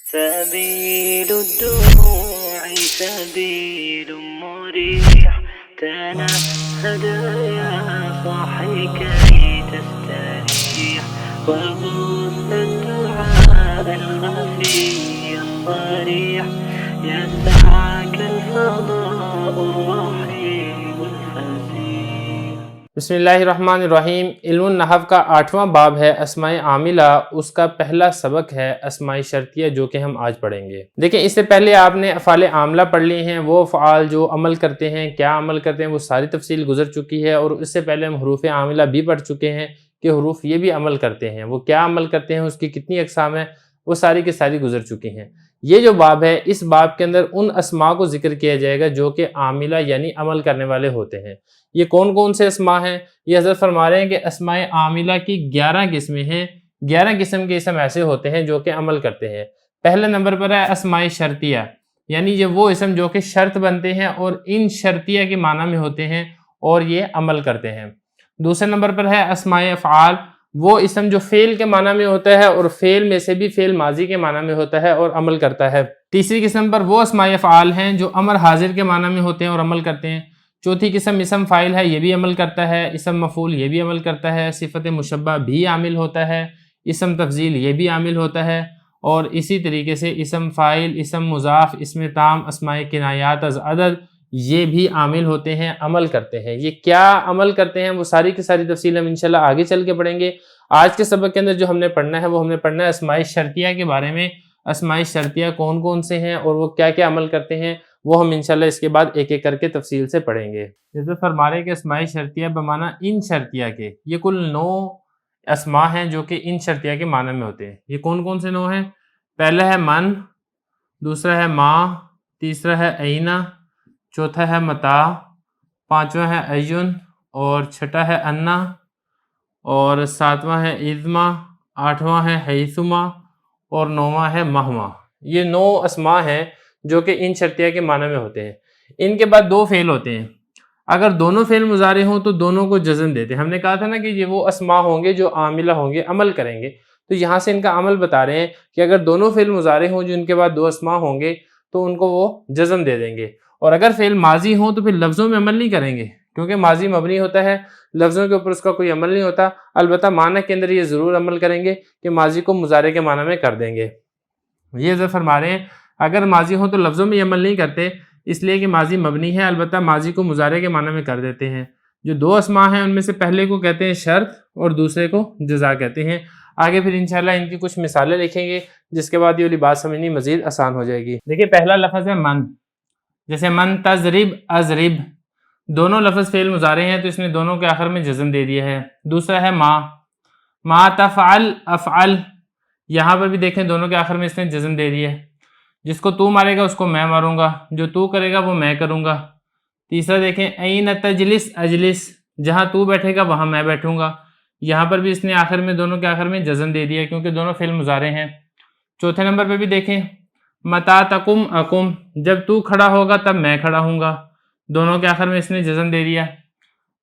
سبيل الدموع سبيل مريح تنهد يا صاحي كي تستريح وغص الدعاء الخفي الصريح يسعك الفضاء الرحيم الفسيح. بسم اللہ الرحمن الرحیم. علم النحو کا 8واں باب ہے اسماء عاملہ. اس کا پہلا سبق ہے اسماء شرطیہ جو کہ ہم آج پڑھیں گے. دیکھیں اس سے پہلے آپ نے افعال عاملہ پڑھ لی ہیں. وہ افعال جو عمل کرتے ہیں، کیا عمل کرتے ہیں، وہ ساری تفصیل گزر چکی ہے. اور اس سے پہلے ہم حروف عاملہ بھی پڑھ چکے ہیں کہ حروف یہ بھی عمل کرتے ہیں. وہ کیا عمل کرتے ہیں، اس کی کتنی اقسام ہیں، وہ ساری کی ساری گزر چکی ہیں. یہ جو باب ہے، اس باب کے اندر ان اسماء کو ذکر کیا جائے گا جو کہ عاملہ یعنی عمل کرنے والے ہوتے ہیں. یہ کون کون سے اسماء ہیں؟ یہ حضرت فرما رہے ہیں کہ اسماء عاملہ کی 11 قسمیں ہیں. 11 قسم کے اسم ایسے ہوتے ہیں جو کہ عمل کرتے ہیں. پہلے نمبر پر ہے اسماء شرطیہ، یعنی یہ وہ اسم جو کہ شرط بنتے ہیں اور ان شرطیہ کے معنی میں ہوتے ہیں اور یہ عمل کرتے ہیں. دوسرے نمبر پر ہے اسماء افعال، وہ اسم جو فعل کے معنی میں ہوتا ہے اور فعل میں سے بھی فعل ماضی کے معنی میں ہوتا ہے اور عمل کرتا ہے. تیسری قسم پر وہ اسماء افعال ہیں جو امر حاضر کے معنی میں ہوتے ہیں اور عمل کرتے ہیں. چوتھی قسم اسم فاعل ہے، یہ بھی عمل کرتا ہے. اسم مفعول یہ بھی عمل کرتا ہے. صفت مشبہ بھی عامل ہوتا ہے. اسم تفضیل یہ بھی عامل ہوتا ہے. اور اسی طریقے سے اسم فاعل، اسم مضاف، اسم تام، اسماء کنایات از عدد یہ بھی عامل ہوتے ہیں، عمل کرتے ہیں. یہ کیا عمل کرتے ہیں وہ ساری کی ساری تفصیل ہم انشاءاللہ آگے چل کے پڑھیں گے. آج کے سبق کے اندر جو ہم نے پڑھنا ہے وہ ہم نے پڑھنا ہے اسماء شرطیہ کے بارے میں. اسماء شرطیہ کون کون سے ہیں اور وہ کیا کیا عمل کرتے ہیں وہ ہم انشاءاللہ اس کے بعد ایک ایک کر کے تفصیل سے پڑھیں گے. جیسے فرما رہے کہ اسماء شرطیہ بمعنی ان شرطیہ کے، یہ کل 9 اسماء ہیں جو کہ ان شرطیہ کے معنی میں ہوتے ہیں. یہ کون کون سے 9 ہیں؟ پہلا ہے من، دوسرا ہے ما، تیسرا ہے اینہ، چوتھا ہے متا، پانچواں ہے ایون، اور چھٹا ہے انا، اور ساتواں ہے اذما، آٹھواں ہے حیثما، اور نواں ہے مہما. یہ 9 اسماء ہیں جو کہ ان شرطیہ کے معنی میں ہوتے ہیں. ان کے بعد 2 فعل ہوتے ہیں. اگر دونوں فعل مضارع ہوں تو دونوں کو جزم دیتے ہیں. ہم نے کہا تھا نا کہ یہ وہ اسماء ہوں گے جو عاملہ ہوں گے، عمل کریں گے. تو یہاں سے ان کا عمل بتا رہے ہیں کہ اگر دونوں فعل مضارع ہوں جو ان کے بعد 2 اسماء ہوں گے تو ان کو وہ جزم دے دیں گے. اور اگر فعل ماضی ہوں تو پھر لفظوں میں عمل نہیں کریں گے، کیونکہ ماضی مبنی ہوتا ہے، لفظوں کے اوپر اس کا کوئی عمل نہیں ہوتا. البتہ معنی کے اندر یہ ضرور عمل کریں گے کہ ماضی کو مضارع کے معنی میں کر دیں گے. یہ ذرا فرما رہے ہیں اگر ماضی ہو تو لفظوں میں عمل نہیں کرتے، اس لیے کہ ماضی مبنی ہے، البتہ ماضی کو مضارع کے معنی میں کر دیتے ہیں. جو 2 اسماء ہیں ان میں سے پہلے کو کہتے ہیں شرط اور دوسرے کو جزا کہتے ہیں. آگے پھر انشاءاللہ ان کی کچھ مثالیں لکھیں گے جس کے بعد یہ والی بات سمجھنی مزید آسان ہو جائے گی. دیکھیں پہلا لفظ ہے من. جیسے من تضرب اضرب، دونوں لفظ فعل مضارع ہیں تو اس نے دونوں کے آخر میں جزم دے دیا ہے. دوسرا ہے ما تفعل افعل، یہاں پر بھی دیکھیں دونوں کے آخر میں اس نے جزم دے دیا ہے. جس کو تو مارے گا اس کو میں ماروں گا، جو تو کرے گا وہ میں کروں گا. تیسرا دیکھیں این تجلس اجلس، جہاں تو بیٹھے گا وہاں میں بیٹھوں گا. یہاں پر بھی اس نے آخر میں دونوں کے آخر میں جزم دے دیا کیونکہ دونوں فعل مضارع ہیں. چوتھے نمبر پہ بھی دیکھیں متا تقم اقم، جب تو کھڑا ہوگا تب میں کھڑا ہوں گا، دونوں کے آخر میں اس نے جزم دے دیا.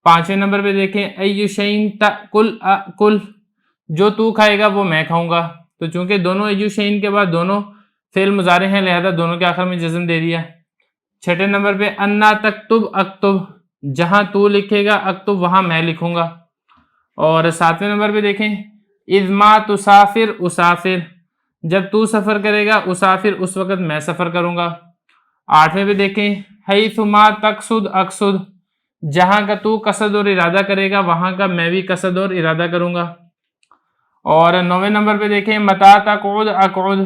پانچویں نمبر پہ دیکھیں ای شیء تأکل اکل، جو تو کھائے گا وہ میں کھاؤں گا. تو چونکہ دونوں ای شیء کے بعد دونوں فعل مضارع ہیں لہذا دونوں کے آخر میں جزم دے دیا. چھٹے نمبر پہ انا تکتب اکتب، جہاں تو لکھے گا اکتب وہاں میں لکھوں گا. اور ساتویں نمبر پہ دیکھیں اذ ما تسافر اسافر، جب تو سفر کرے گا اسافر اس وقت میں سفر کروں گا. آٹھویں پہ دیکھیں حیث ما تقصد اقصد، جہاں کا تو قصد اور ارادہ کرے گا وہاں کا میں بھی قصد اور ارادہ کروں گا. اور نویں نمبر پہ دیکھیں متا تقعد اقعد،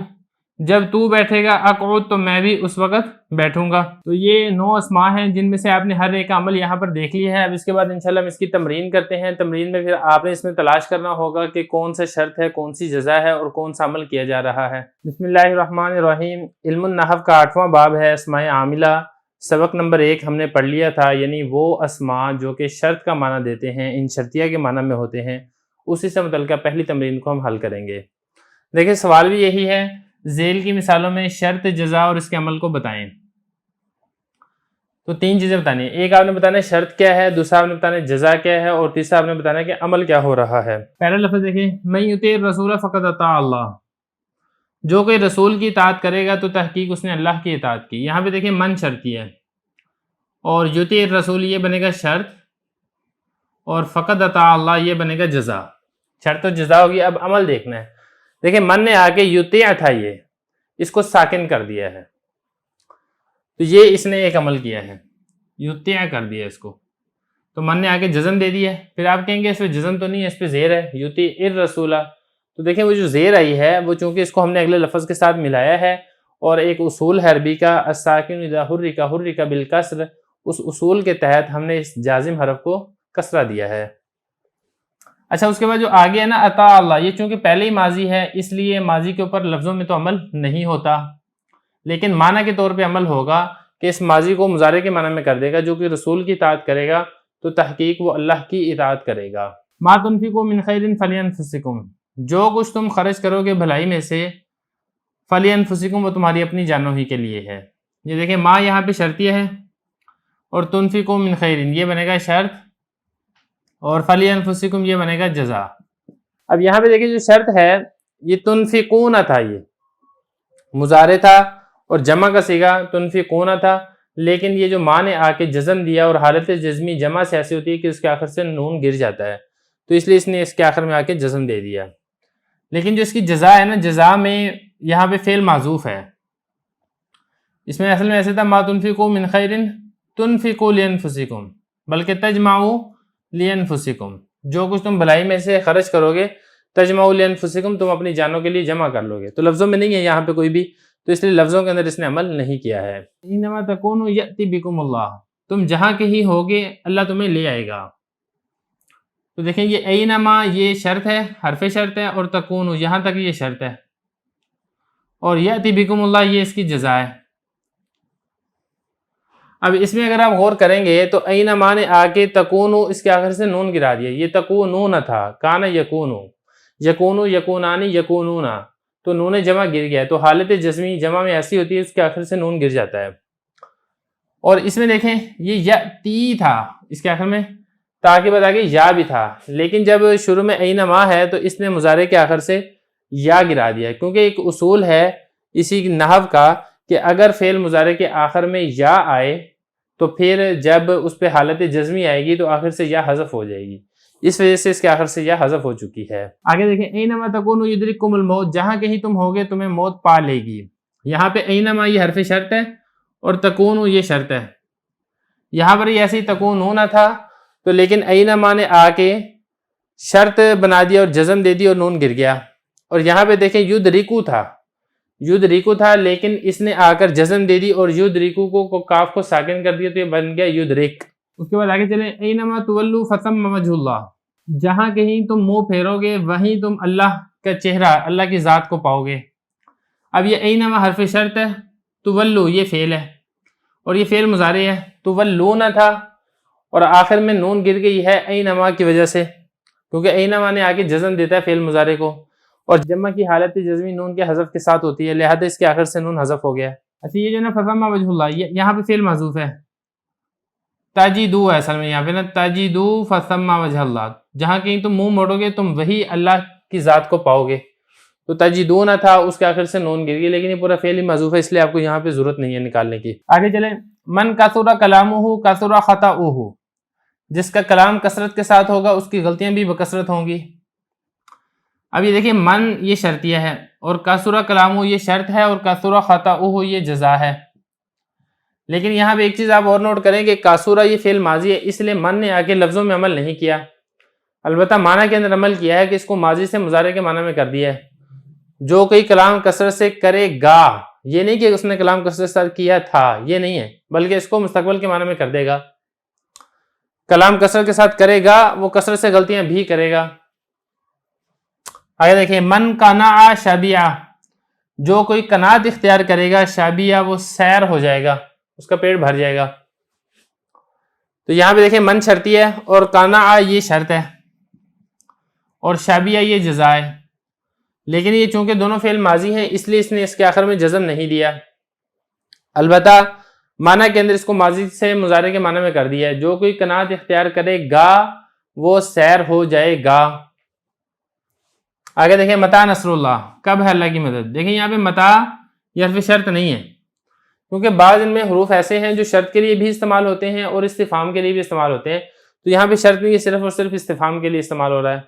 جب تو بیٹھے گا اقعد تو میں بھی اس وقت بیٹھوں گا. تو یہ 9 اسماء ہیں جن میں سے آپ نے ہر ایک عمل یہاں پر دیکھ لیا ہے. اب اس کے بعد انشاءاللہ ہم اس کی تمرین کرتے ہیں. تمرین میں پھر آپ نے اس میں تلاش کرنا ہوگا کہ کون سے شرط ہے، کون سی جزا ہے اور کون سا عمل کیا جا رہا ہے. بسم اللہ الرحمن الرحیم. علم النحو کا 8واں باب ہے اسماء عاملہ. سبق نمبر 1 ہم نے پڑھ لیا تھا، یعنی وہ اسماء جو کہ شرط کا معنی دیتے ہیں، ان شرطیہ کے معنی میں ہوتے ہیں. اسی سے متعلقہ پہلی تمرین کو ہم حل کریں گے. دیکھیں سوال بھی یہی ہے، ذیل کی مثالوں میں شرط، جزا اور اس کے عمل کو بتائیں. تو 3 چیزیں بتانی ہیں. ایک آپ نے بتانا ہے شرط کیا ہے، دوسرا آپ نے بتانا ہے جزا کیا ہے، اور تیسرا آپ نے بتانا ہے کہ عمل کیا ہو رہا ہے. پہلا لفظ دیکھیں من یطیع الرسول فقد اطاع اللہ. جو کوئی رسول کی اطاعت کرے گا تو تحقیق اس نے اللہ کی اطاعت کی. یہاں پہ دیکھیں من شرطی ہے اور یطیع الرسول یہ بنے گا شرط اور فقد اطاع اللہ یہ بنے گا جزا. شرط و جزا ہوگی. اب عمل دیکھنا ہے. دیکھیں من نے آ کے یطیع تھا یہ اس کو ساکن کر دیا ہے تو یہ اس نے ایک عمل کیا ہے یطیع کر دیا اس کو تو من نے آ کے جزم دے دیا ہے. پھر آپ کہیں گے اس پہ جزم تو نہیں ہے اس پہ زیر ہے یطیع الرسول. تو دیکھیں وہ جو زیر آئی ہے وہ چونکہ اس کو ہم نے اگلے لفظ کے ساتھ ملایا ہے اور ایک اصول ہے عربی کا الساکن اذا حرک حرک بالکسر اس اصول کے تحت ہم نے اس جازم حرف کو کسرہ دیا ہے. اچھا اس کے بعد جو آگے ہے نا اطاع اللہ یہ چونکہ پہلے ہی ماضی ہے اس لیے ماضی کے اوپر لفظوں میں تو عمل نہیں ہوتا لیکن معنی کے طور پہ عمل ہوگا کہ اس ماضی کو مضارع کے معنی میں کر دے گا. جو کہ رسول کی اطاعت کرے گا تو تحقیق وہ اللہ کی اطاعت کرے گا. ما تنفقوا من خیر فلانفسکم جو کچھ تم خرچ کرو گے بھلائی میں سے فلانفسکم وہ تمہاری اپنی جانوں ہی کے لیے ہے. یہ دیکھیں ما یہاں پہ شرطیہ ہے اور تنفقوا من خیر یہ بنے گا شرط اور فلانفسکم یہ بنے گا جزا. اب یہاں پہ دیکھیں جو شرط ہے یہ تنفقون تھا یہ مضارع تھا اور جمع کا صیغہ تنفقون تھا لیکن یہ جو ماں نے آ کے جزم دیا اور حالت جزمی جمع سے ایسی ہوتی ہے کہ اس کے آخر سے نون گر جاتا ہے تو اس لیے اس نے اس کے آخر میں آ کے جزم دے دیا. لیکن جو اس کی جزا ہے نا جزا میں یہاں پہ فعل معذوف ہے. اس میں اصل میں ایسے تھا ما تنفقوا من خیر تنفقوا لانفسکم بلکہ تجمعوا لانفسکم جو کچھ تم بھلائی میں سے خرچ کرو گے تجمعوا لانفسکم تم اپنی جانوں کے لیے جمع کر لو گے. تو لفظوں میں نہیں ہے یہاں پہ کوئی بھی تو اس لیے لفظوں کے اندر اس نے عمل نہیں کیا ہے. انما تکونوا یأتی بکم اللہ تم جہاں کہیں ہوگے اللہ تمہیں لے آئے گا. تو دیکھیں یہ اینما یہ شرط ہے حرف شرط ہے اور تکونوا یہاں تک یہ شرط ہے اور یأتی بکم اللہ یہ اس کی جزا ہے. اب اس میں اگر آپ غور کریں گے تو اینما نے آ کے تکونو اس کے آخر سے نون گرا دیا. یہ تکونون تھا کانا یکونو یکونو یکونانی یکونون تو نون جمع گر گیا تو حالت جزمی جمع میں ایسی ہوتی ہے اس کے آخر سے نون گر جاتا ہے. اور اس میں دیکھیں یہ یأتی تھا اس کے آخر میں تا کے بعد آگے یا بھی تھا لیکن جب شروع میں اینما ہے تو اس نے مضارع کے آخر سے یا گرا دیا کیونکہ ایک اصول ہے اسی نحو کا کہ اگر فعل مضارع کے آخر میں یا آئے تو پھر جب اس پہ حالت جزمی آئے گی تو آخر سے یا حذف ہو جائے گی. اس وجہ سے اس کے آخر سے یا حذف ہو چکی ہے. آگے دیکھیں اینما تکونوا یدرککم الموت جہاں کہیں تم ہوگے تمہیں موت پا لے گی. یہاں پہ اینما یہ حرف شرط ہے اور تکونوا یہ شرط ہے. یہاں پر یہ ایسے ہی تکونون تھا تو لیکن اینما نے آ کے شرط بنا دیا اور جزم دے دی اور نون گر گیا. اور یہاں پہ دیکھیں یدرکو تھا لیکن اس نے آ کر جزم دے دی اور یدرکو کو کاف کو ساکن کر دیا تو یہ بن گیا یدرک. اس کے بعد آگے چلیں اینما تولوا فثم وجہ اللہ جہاں کہیں تم منہ پھیرو گے وہیں تم اللہ کا چہرہ اللہ کی ذات کو پاؤ گے. اب یہ اینما حرف شرط ہے تولو یہ فعل ہے اور یہ فعل مضارع ہے تولون تھا اور آخر میں نون گر گئی ہے اینما کی وجہ سے کیونکہ اینما نے آگے جزم دیتا ہے فعل مضارع کو اور جمع کی حالت جزمی نون کے حذف کے ساتھ ہوتی ہے لہذا اس کے آخر سے نون حذف ہو گیا. اچھا یہ جو نا فثم وجہ اللہ یہاں پہ فعل محذوف ہے تجدو ہے اصل میں یہاں پہ نا تجدو فثم وجہ اللہ جہاں کہیں تم منہ موڑو گے تم وہی اللہ کی ذات کو پاؤ گے. تو تجدون تھا اس کے آخر سے نون گر گئی لیکن یہ پورا فعل ہی محذوف ہے اس لیے آپ کو یہاں پہ ضرورت نہیں ہے نکالنے کی. آگے چلیں من کثر کلامہ کثر خطأہ جس کا کلام کثرت کے ساتھ ہوگا اس کی غلطیاں بھی بکثرت ہوں گی. اب یہ دیکھیں من یہ شرطیہ ہے اور کثر کلامہ یہ شرط ہے اور کثر خطأہ یہ جزا ہے. لیکن یہاں پہ ایک چیز آپ اور نوٹ کریں کہ کثر یہ فعل ماضی ہے اس لیے من نے آ کے لفظوں میں عمل نہیں کیا البتہ معنی کے اندر عمل کیا ہے کہ اس کو ماضی سے مضارع کے معنی میں کر دیا ہے. جو کوئی کلام کثرت سے کرے گا یہ نہیں کہ اس نے کلام کثرت سے کیا تھا یہ نہیں ہے بلکہ اس کو مستقبل کے معنی میں کر دے گا. کلام کثرت کے ساتھ کرے گا وہ کثرت سے غلطیاں بھی کرے گا. آگے دیکھیں من قنع شبیہ جو کوئی قناعت اختیار کرے گا شبیہ وہ سیر ہو جائے گا اس کا پیٹ بھر جائے گا. تو یہاں پہ دیکھیں من شرطی ہے اور قنع یہ شرط ہے اور شبیہ یہ جزا ہے لیکن یہ چونکہ دونوں فعل ماضی ہیں اس لیے اس نے اس کے آخر میں جزم نہیں دیا. البتہ معنی کے اندر اس کو ماضی سے مضارع کے معنی میں کر دیا ہے جو کوئی قناعت اختیار کرے گا وہ سیر ہو جائے گا. آگے دیکھیں متا نصر اللہ، کب ہے اللہ کی مدد؟ دیکھیں یہاں پہ متا یہ حرف شرط نہیں ہے، کیونکہ بعض ان میں حروف ایسے ہیں جو شرط کے لیے بھی استعمال ہوتے ہیں اور استفہام کے لیے بھی استعمال ہوتے ہیں، تو یہاں پہ شرط نہیں، یہ صرف اور صرف استفہام کے لیے استعمال ہو رہا ہے۔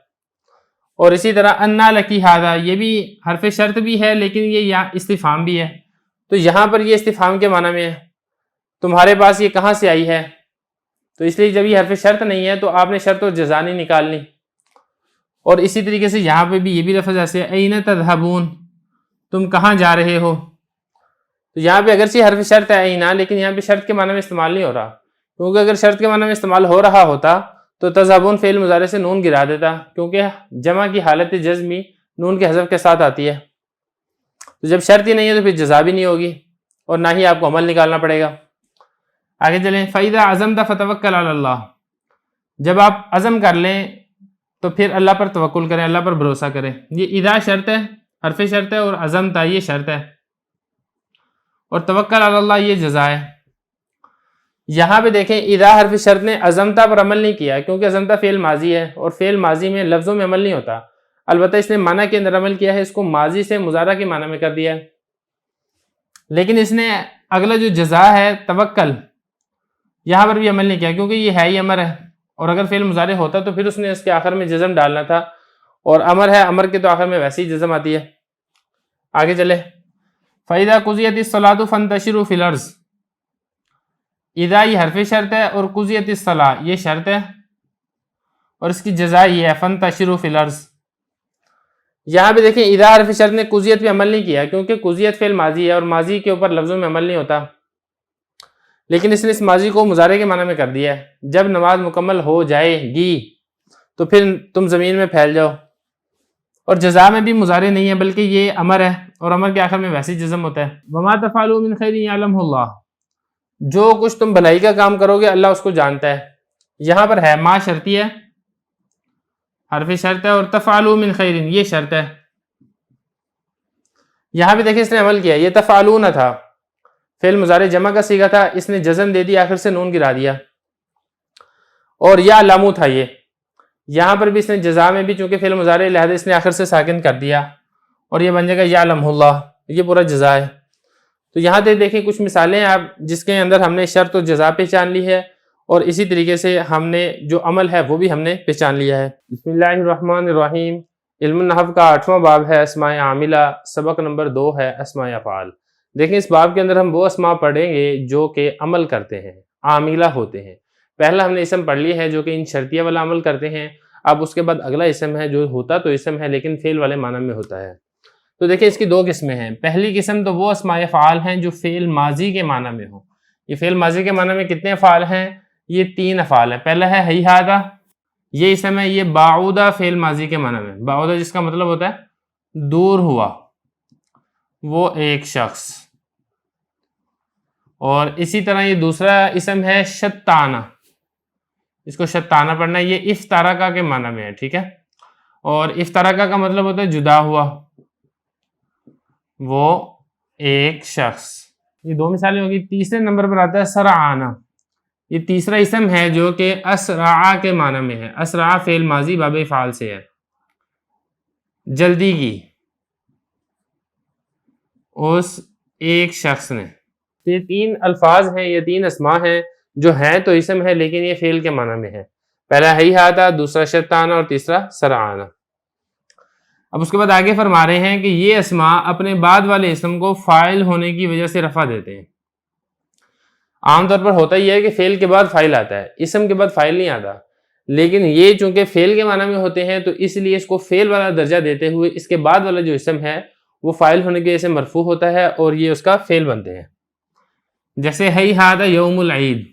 اور اسی طرح انا لکی ھذا، یہ بھی حرف شرط بھی ہے لیکن یہ یہاں استفہام بھی ہے، تو یہاں پر یہ استفہام کے معنی میں ہے، تمہارے پاس یہ کہاں سے آئی ہے، تو اس لیے جب یہ حرف شرط نہیں ہے تو آپ نے شرط اور جزا نہیں نکالنی۔ اور اسی طریقے سے یہاں پہ بھی یہ بھی لفظ ایسے ہے این تذهبون، تم کہاں جا رہے ہو، تو یہاں پہ اگرچہ حرف شرط ہے اینا، لیکن یہاں پہ شرط کے معنی میں استعمال نہیں ہو رہا، کیونکہ اگر شرط کے معنی میں استعمال ہو رہا ہوتا تو تذهبون فعل مضارع سے نون گرا دیتا، کیونکہ جمع کی حالت جزمی نون کے حذف کے ساتھ آتی ہے، تو جب شرط ہی نہیں ہے تو پھر جزا بھی نہیں ہوگی اور نہ ہی آپ کو عمل نکالنا پڑے گا۔ آگے چلیں، فَإِذَا عَزَمْتَ فَتَوَكَّلْ عَلَى اللَّهِ، جب آپ عزم کر لیں تو پھر اللہ پر توکل کریں، اللہ پر بھروسہ کریں۔ یہ اذا شرط ہے، حرف شرط ہے، اور عزمت یہ شرط ہے، اور توکل علی اللہ یہ جزا ہے۔ یہاں پہ دیکھیں اذا حرف شرط نے عزمتا پر عمل نہیں کیا، کیونکہ عزمتا فعل ماضی ہے اور فعل ماضی میں لفظوں میں عمل نہیں ہوتا، البتہ اس نے معنی کے اندر عمل کیا ہے، اس کو ماضی سے مضارع کے معنی میں کر دیا ہے، لیکن اس نے اگلا جو جزا ہے توکل، یہاں پر بھی عمل نہیں کیا، کیونکہ یہ ہے ہی امر ہے، اور اگر فعل مضارع ہوتا تو پھر اس نے اس کے آخر میں جزم ڈالنا تھا، اور امر ہے، امر کے تو آخر میں ویسے ہی جزم آتی ہے۔ آگے چلے، فَإِذَا قُضِيَتِ الصَّلَاةُ فَانتَشِرُوا فِي الْأَرْضِ، اذا یہ حرف شرط ہے اور قضیت الصلاۃ یہ شرط ہے، اور اس کی جزا یہ ہے فَانتَشِرُوا فِي الْأَرْضِ۔ یہاں پہ دیکھیں اذا حرف شرط نے قضیت پہ عمل نہیں کیا، کیونکہ قضیت فعل ماضی ہے اور ماضی کے اوپر لفظوں میں عمل نہیں ہوتا، لیکن اس نے اس ماضی کو مضارع کے معنی میں کر دیا ہے، جب نماز مکمل ہو جائے گی تو پھر تم زمین میں پھیل جاؤ، اور جزا میں بھی مضارع نہیں ہے بلکہ یہ امر ہے، اور امر کے آخر میں ویسے ہی جزم ہوتا ہے۔ وَمَا تَفْعَلُوا مِنْ خَيْرٍ يَعْلَمْهُ اللَّهُ، جو کچھ تم بھلائی کا کام کرو گے اللہ اس کو جانتا ہے۔ یہاں پر ہے ما شرطی ہے، حرف شرط ہے، اور تفعلوا من خیر یہ شرط ہے۔ یہاں بھی دیکھیں اس نے عمل کیا، یہ تفعلون تھا، فعل مضارع جمع کا صیغہ تھا، اس نے جزم دے دی، آخر سے نون گرا دیا، اور یا لامو تھا یہ، یہاں پر بھی اس نے جزا میں بھی چونکہ فعل مضارع لہذا اس نے آخر سے ساکن کر دیا، اور یہ بن جائے گا یعلمہ اللہ، یہ پورا جزا ہے۔ تو یہاں تک دیکھیں کچھ مثالیں آپ جس کے اندر ہم نے شرط و جزا پہچان لی ہے، اور اسی طریقے سے ہم نے جو عمل ہے وہ بھی ہم نے پہچان لیا ہے۔ بسم اللہ الرحمن الرحیم، علم النحو کا 8واں باب ہے اسماء عاملہ، سبق نمبر 2 ہے اسماء افعال۔ دیکھیں اس باب کے اندر ہم وہ اسماء پڑھیں گے جو کہ عمل کرتے ہیں، عاملہ ہوتے ہیں۔ پہلا ہم نے اسم پڑھ لی ہے جو کہ ان شرطیہ والا عمل کرتے ہیں، اب اس کے بعد اگلا اسم ہے جو ہوتا تو اسم ہے لیکن فعل والے معنی میں ہوتا ہے۔ تو دیکھیں اس کی 2 قسمیں ہیں، پہلی قسم تو وہ اسماء افعال ہیں جو فعل ماضی کے معنی میں ہوں۔ یہ فعل ماضی کے معنی میں کتنے افعال ہیں؟ یہ 3 افعال ہیں۔ پہلا ہے ہیہادا، یہ اسم ہے، یہ باعودہ فعل ماضی کے معنی میں، باعودہ جس کا مطلب ہوتا ہے دور ہوا، وہ ایک شخص۔ اور اسی طرح یہ دوسرا اسم ہے شتانہ، اس کو شتانہ پڑھنا ہے، یہ افترقہ کے معنی میں ہے، ٹھیک ہے، اور افترقہ کا مطلب ہوتا ہے جدا ہوا، وہ ایک شخص۔ یہ 2 مثالیں ہوگی۔ تیسرے نمبر پر آتا ہے سرعانہ، یہ تیسرا اسم ہے جو کہ اسرع کے معنی میں ہے، اسرع فعل ماضی باب افعال سے ہے، جلدی کی، اس ایک شخص نے۔ یہ 3 الفاظ ہیں، یہ 3 اسماء ہیں جو ہیں تو اسم ہے لیکن یہ فعل کے معنی میں ہے، پہلا ہیہادا، دوسرا شتانہ، اور تیسرا سرعانہ۔ اب اس کے بعد آگے فرما رہے ہیں کہ یہ اسماء اپنے بعد والے اسم کو فاعل ہونے کی وجہ سے رفع دیتے ہیں۔ عام طور پر ہوتا ہی ہے کہ فعل کے بعد فاعل آتا ہے، اسم کے بعد فاعل نہیں آتا، لیکن یہ چونکہ فعل کے معنی میں ہوتے ہیں تو اس لیے اس کو فعل والا درجہ دیتے ہوئے اس کے بعد والا جو اسم ہے وہ فاعل ہونے کی وجہ سے مرفوع ہوتا ہے اور یہ اس کا فعل بنتے ہیں۔ جیسے ہیہادا یوم العید،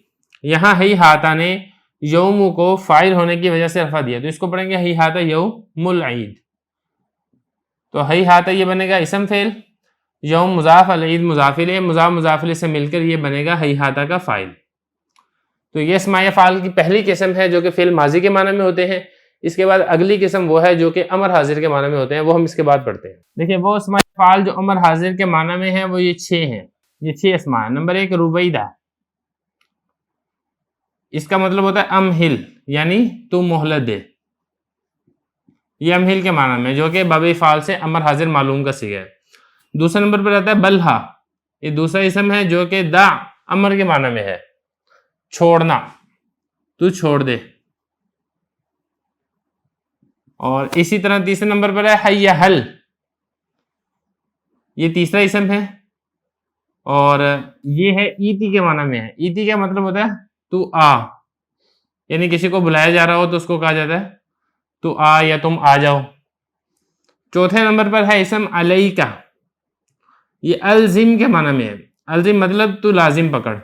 یہاں ہیہاتا نے یوم کو فاعل ہونے کی وجہ سے رفع دیا، تو اس کو پڑھیں گے ہیہاتا یوم العید، تو ہیہاتا یہ بنے گا اسم فعل، یوم مضاف، العید مضاف الیہ، مضاف مضاف الیہ سے مل کر یہ بنے گا ہیہاتا کا فاعل۔ تو یہ اسماء افعال کی پہلی قسم ہے جو کہ فعل ماضی کے معنی میں ہوتے ہیں۔ اس کے بعد اگلی قسم وہ ہے جو کہ امر حاضر کے معنی میں ہوتے ہیں، وہ ہم اس کے بعد پڑھتے ہیں۔ دیکھیں وہ اسماء افعال جو امر حاضر کے معنی میں ہیں وہ یہ 6 ہیں، یہ 6 اسماء ہیں۔ نمبر 1 رویدہ، اس کا مطلب ہوتا ہے امہل، یعنی تو مہلت دے۔ یہ امہل کے معنی میں، جو کہ باب افعال سے امر حاضر معلوم کا صیغہ ہے۔ دوسرے نمبر پر آتا ہے بلہا، یہ دوسرا اسم ہے جو کہ دا امر کے معنی میں ہے، چھوڑنا، تو چھوڑ دے۔ اور اسی طرح تیسرے نمبر پر ہے حیہل، یہ تیسرا اسم ہے اور یہ ہے ایتی کے معنی میں ہے۔ ایتی کا مطلب ہوتا ہے تو آ، یعنی کسی کو بلایا جا رہا ہو تو اس کو کہا جاتا ہے تو آ یا تم آ جاؤ۔ چوتھے نمبر پر ہے اسم علیکہ، یہ الزم کے معنی میں ہے۔ الزم مطلب تو لازم پکڑ،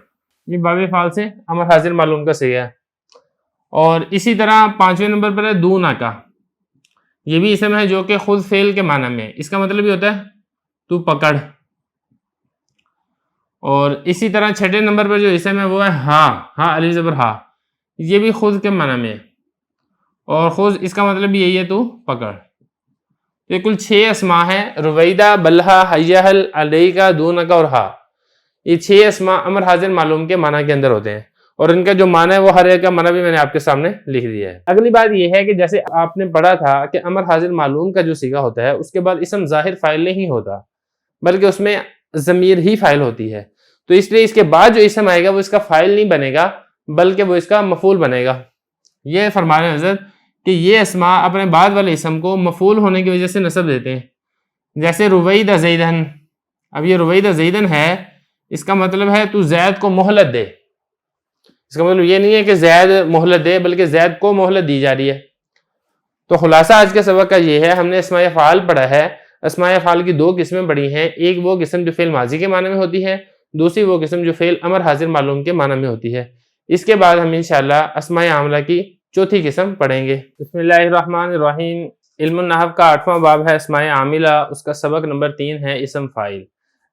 یہ باب افعال سے امر حاضر معلوم کا صیغہ ہے۔ اور اسی طرح پانچویں نمبر پر ہے دونکا، یہ بھی اسم ہے جو کہ خود فعل کے معنی میں ہے، اس کا مطلب یہ ہوتا ہے تو پکڑ۔ اور اسی طرح چھٹے نمبر پر جو اسم ہے وہ ہے ہا علی زبر ہا، یہ بھی خود کے معنی میں ہے اور خود اس کا مطلب یہی ہے تو پکڑ۔ یہ کل 6 اسماء ہیں، رویدہ، بلہا، حیہل، علیکہ، دونکا اور ہا۔ یہ 6 اسماء امر حاضر معلوم کے معنی کے اندر ہوتے ہیں اور ان کا جو معنی ہے وہ ہر ایک کا معنی بھی میں نے آپ کے سامنے لکھ دیا ہے۔ اگلی بات یہ ہے کہ جیسے آپ نے پڑھا تھا کہ امر حاضر معلوم کا جو صیغہ ہوتا ہے اس کے بعد اسم ظاہر فاعل نہیں ہوتا بلکہ اس میں ضمیر ہی فاعل ہوتی ہے، تو اس لیے اس کے بعد جو اسم آئے گا وہ اس کا فاعل نہیں بنے گا بلکہ وہ اس کا مفعول بنے گا۔ یہ فرما رہے ہیں حضرت کہ یہ اسماء اپنے بعد والے اسم کو مفعول ہونے کی وجہ سے نصب دیتے ہیں، جیسے رویدہ زیدن۔ اب یہ رویدہ زیدن ہے، اس کا مطلب ہے تو زید کو مہلت دے، اس کا مطلب یہ نہیں ہے کہ زید مہلت دے بلکہ زید کو مہلت دی جا رہی ہے۔ تو خلاصہ آج کے سبق کا یہ ہے، ہم نے اسماء افعال پڑھا ہے۔ اسماء افعال کی 2 قسمیں پڑھی ہیں، ایک وہ قسم جو فعل ماضی کے معنی میں ہوتی ہے، دوسری وہ قسم جو فعل امر حاضر معلوم کے معنی میں ہوتی ہے۔ اس کے بعد ہم انشاءاللہ اسماء عاملہ کی چوتھی قسم پڑھیں گے۔ بسم اللہ الرحمن الرحیم۔ علم النحو کا 8واں باب ہے اسماء عاملہ، اس کا سبق نمبر 3 ہے اسم فاعل۔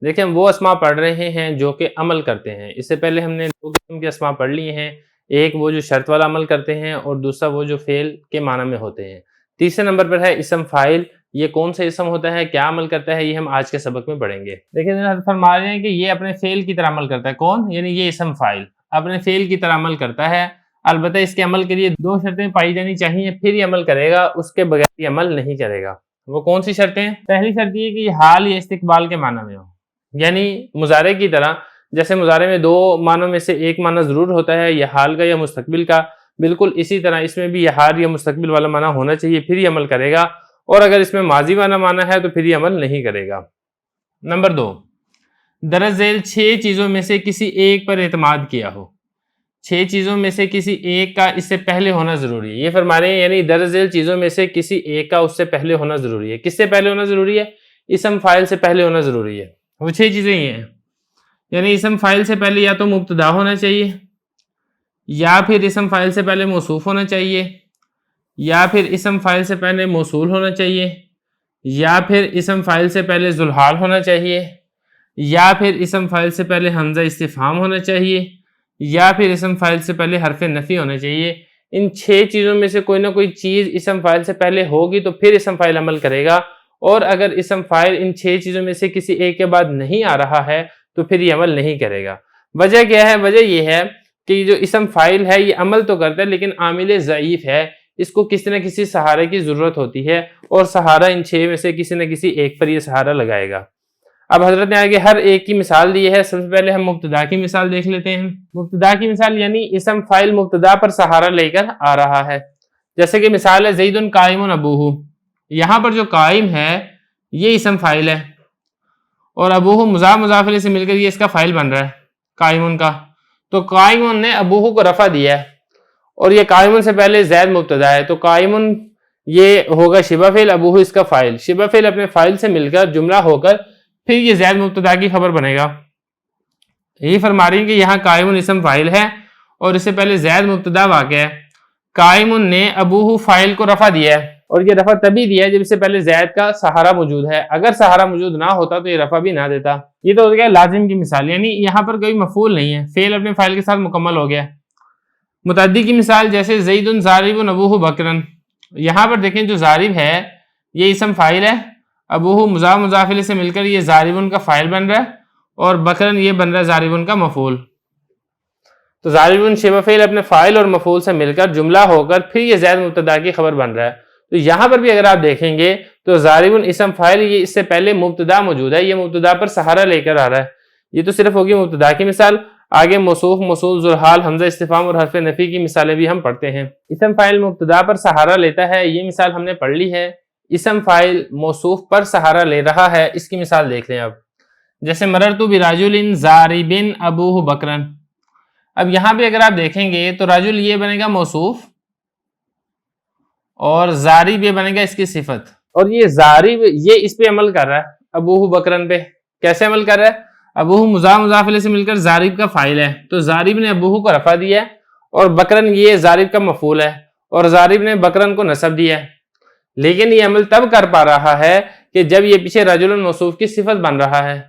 دیکھیں وہ اسماء پڑھ رہے ہیں جو کہ عمل کرتے ہیں۔ اس سے پہلے ہم نے 2 قسم کے اسماء پڑھ لی ہیں، ایک وہ جو شرط والا عمل کرتے ہیں اور دوسرا وہ جو فعل کے معنی میں ہوتے ہیں۔ تیسرے نمبر پر ہے اسم فاعل، یہ کون سا اسم ہوتا ہے، کیا عمل کرتا ہے، یہ ہم آج کے سبق میں پڑھیں گے۔ دیکھیں فرما رہے ہیں کہ یہ اپنے فعل کی طرح عمل کرتا ہے، کون؟ یعنی یہ اسم فاعل اپنے فعل کی طرح عمل کرتا ہے، البتہ اس کے عمل کے لیے 2 شرطیں پائی جانی چاہیے، پھر یہ عمل کرے گا، اس کے بغیر یہ عمل نہیں کرے گا۔ وہ کون سی شرطیں؟ پہلی شرط یہ کہ یہ حال یا استقبال کے معنی میں ہو، یعنی مضارع کی طرح، جیسے مضارع میں 2 معنوں میں سے ایک معنی ضرور ہوتا ہے، یا حال کا یا مستقبل کا، بالکل اسی طرح اس میں بھی یہ حال یا مستقبل والا معنی ہونا چاہیے، پھر یہ عمل کرے گا، اور اگر اس میں ماضی والا معنی ہے تو پھر یہ عمل نہیں کرے گا۔ نمبر 2، درج ذیل 6 چیزوں میں سے کسی ایک پر اعتماد کیا ہو۔ 6 چیزوں میں سے کسی ایک کا اس سے پہلے ہونا ضروری ہے، یہ فرما رہے ہیں یعنی درج ذیل چیزوں میں سے کسی ایک کا اس سے پہلے ہونا ضروری ہے۔ کس سے پہلے ہونا ضروری ہے؟ اسم فاعل سے پہلے ہونا ضروری ہے۔ وہ 6 چیزیں یہ ہیں، یعنی اسم فاعل سے پہلے یا تو مبتدا ہونا چاہیے، یا پھر اسم فاعل سے پہلے موصوف ہونا چاہیے، یا پھر اسم فاعل سے پہلے موصول ہونا چاہیے، یا پھر اسم فاعل سے پہلے ذوالحال ہونا چاہیے، یا پھر اسم فاعل سے پہلے حمزہ استفہام ہونا چاہیے، یا پھر اسم فاعل سے پہلے حرف نفی ہونا چاہیے۔ ان 6 چیزوں میں سے کوئی نہ کوئی چیز اسم فاعل سے پہلے ہوگی تو پھر اسم فاعل عمل کرے گا، اور اگر اسم فاعل ان 6 چیزوں میں سے کسی ایک کے بعد نہیں آ رہا ہے تو پھر یہ عمل نہیں کرے گا۔ وجہ کیا ہے؟ وجہ یہ ہے کہ جو اسم فاعل ہے یہ عمل تو کرتا ہے لیکن عامل ضعیف ہے، اس کو کسی نہ کسی سہارے کی ضرورت ہوتی ہے، اور سہارا ان 6 میں سے کسی نہ کسی ایک پر یہ سہارا لگائے گا۔ اب حضرت نے آگے ہر ایک کی مثال دی ہے۔ سب سے پہلے ہم مبتدا کی مثال دیکھ لیتے ہیں۔ مبتدا کی مثال یعنی اسم فاعل مبتدا پر سہارا لے کر آ رہا ہے، جیسے کہ مثال ہے زید قائم ابوہ، یہاں پر جو قائم ہے یہ اسم فاعل ہے، اور ابوہ مضاف مضاف الیہ سے مل کر یہ اس کا فاعل بن رہا ہے قائم کا، تو قائم نے ابوہ کو رفع دیا ہے، اور یہ قائم سے پہلے زید مبتدا ہے، تو قائم یہ ہوگا شبہ فعل، ابوہ اس کا فاعل، شبہ فعل اپنے فاعل سے مل کر جملہ ہو کر پھر یہ زید مبتدا کی خبر بنے گا۔ یہی فرما رہی ہیں کہ یہاں قائم اسم فاعل ہے اور اس سے پہلے زید مبتدا واقع ہے، قائم نے ابوہ فاعل کو رفع دیا ہے، اور یہ رفع تبھی دیا ہے جب اس سے پہلے زید کا سہارا موجود ہے، اگر سہارا موجود نہ ہوتا تو یہ رفع بھی نہ دیتا۔ یہ تو ہو گیا لازم کی مثال، یعنی یہاں پر کوئی مفعول نہیں ہے، فعل اپنے فاعل کے ساتھ مکمل ہو گیا۔ متعدی کی مثال جیسے زید ضارب ابوہ بکرن، یہاں پر دیکھیں جو ضارب ہے یہ اسم فاعل ہے، ابوہ مضاف مضاف الیہ سے مل کر یہ ضارب کا فاعل بن رہا ہے، اور بکرن یہ بن رہا ہے ضارب کا مفعول، تو ضارب شبہ فعل اپنے فاعل اور مفعول سے مل کر جملہ ہو کر پھر یہ زید مبتدا کی خبر بن رہا ہے، تو یہاں پر بھی اگر آپ دیکھیں گے تو ضارب اسم فاعل، یہ اس سے پہلے مبتدا موجود ہے، یہ مبتدا پر سہارا لے کر آ رہا ہے، یہ تو صرف ہوگی مبتدا کی مثال۔ آگے موصوف، موصول، ذوالحال، حمزہ استفہام اور حرف نفی کی مثالیں بھی ہم پڑھتے ہیں۔ اسم فاعل مبتدا پر سہارا لیتا ہے، یہ مثال ہم نے پڑھ لی ہے۔ اسم فاعل موصوف پر سہارا لے رہا ہے، اس کی مثال دیکھ لیں اب، جیسے مررت برجل ضارب ابوہ بکرا۔ اب یہاں پہ اگر آپ دیکھیں گے تو رجل یہ بنے گا موصوف اور ضارب یہ بنے گا اس کی صفت، اور یہ ضارب یہ اس پہ عمل کر رہا ہے ابوہ بکرن پہ۔ کیسے عمل کر رہا ہے؟ ابوہ مضاف الیہ سے مل کر ضارب کا فاعل ہے، تو ضارب نے ابوہ کو رفع دیا ہے، اور بکرن یہ ضارب کا مفعول ہے، اور ضارب نے بکرن کو نصب دیا ہے۔ لیکن یہ عمل تب کر پا رہا ہے کہ جب یہ پیچھے رجل موصوف کی صفت بن رہا ہے،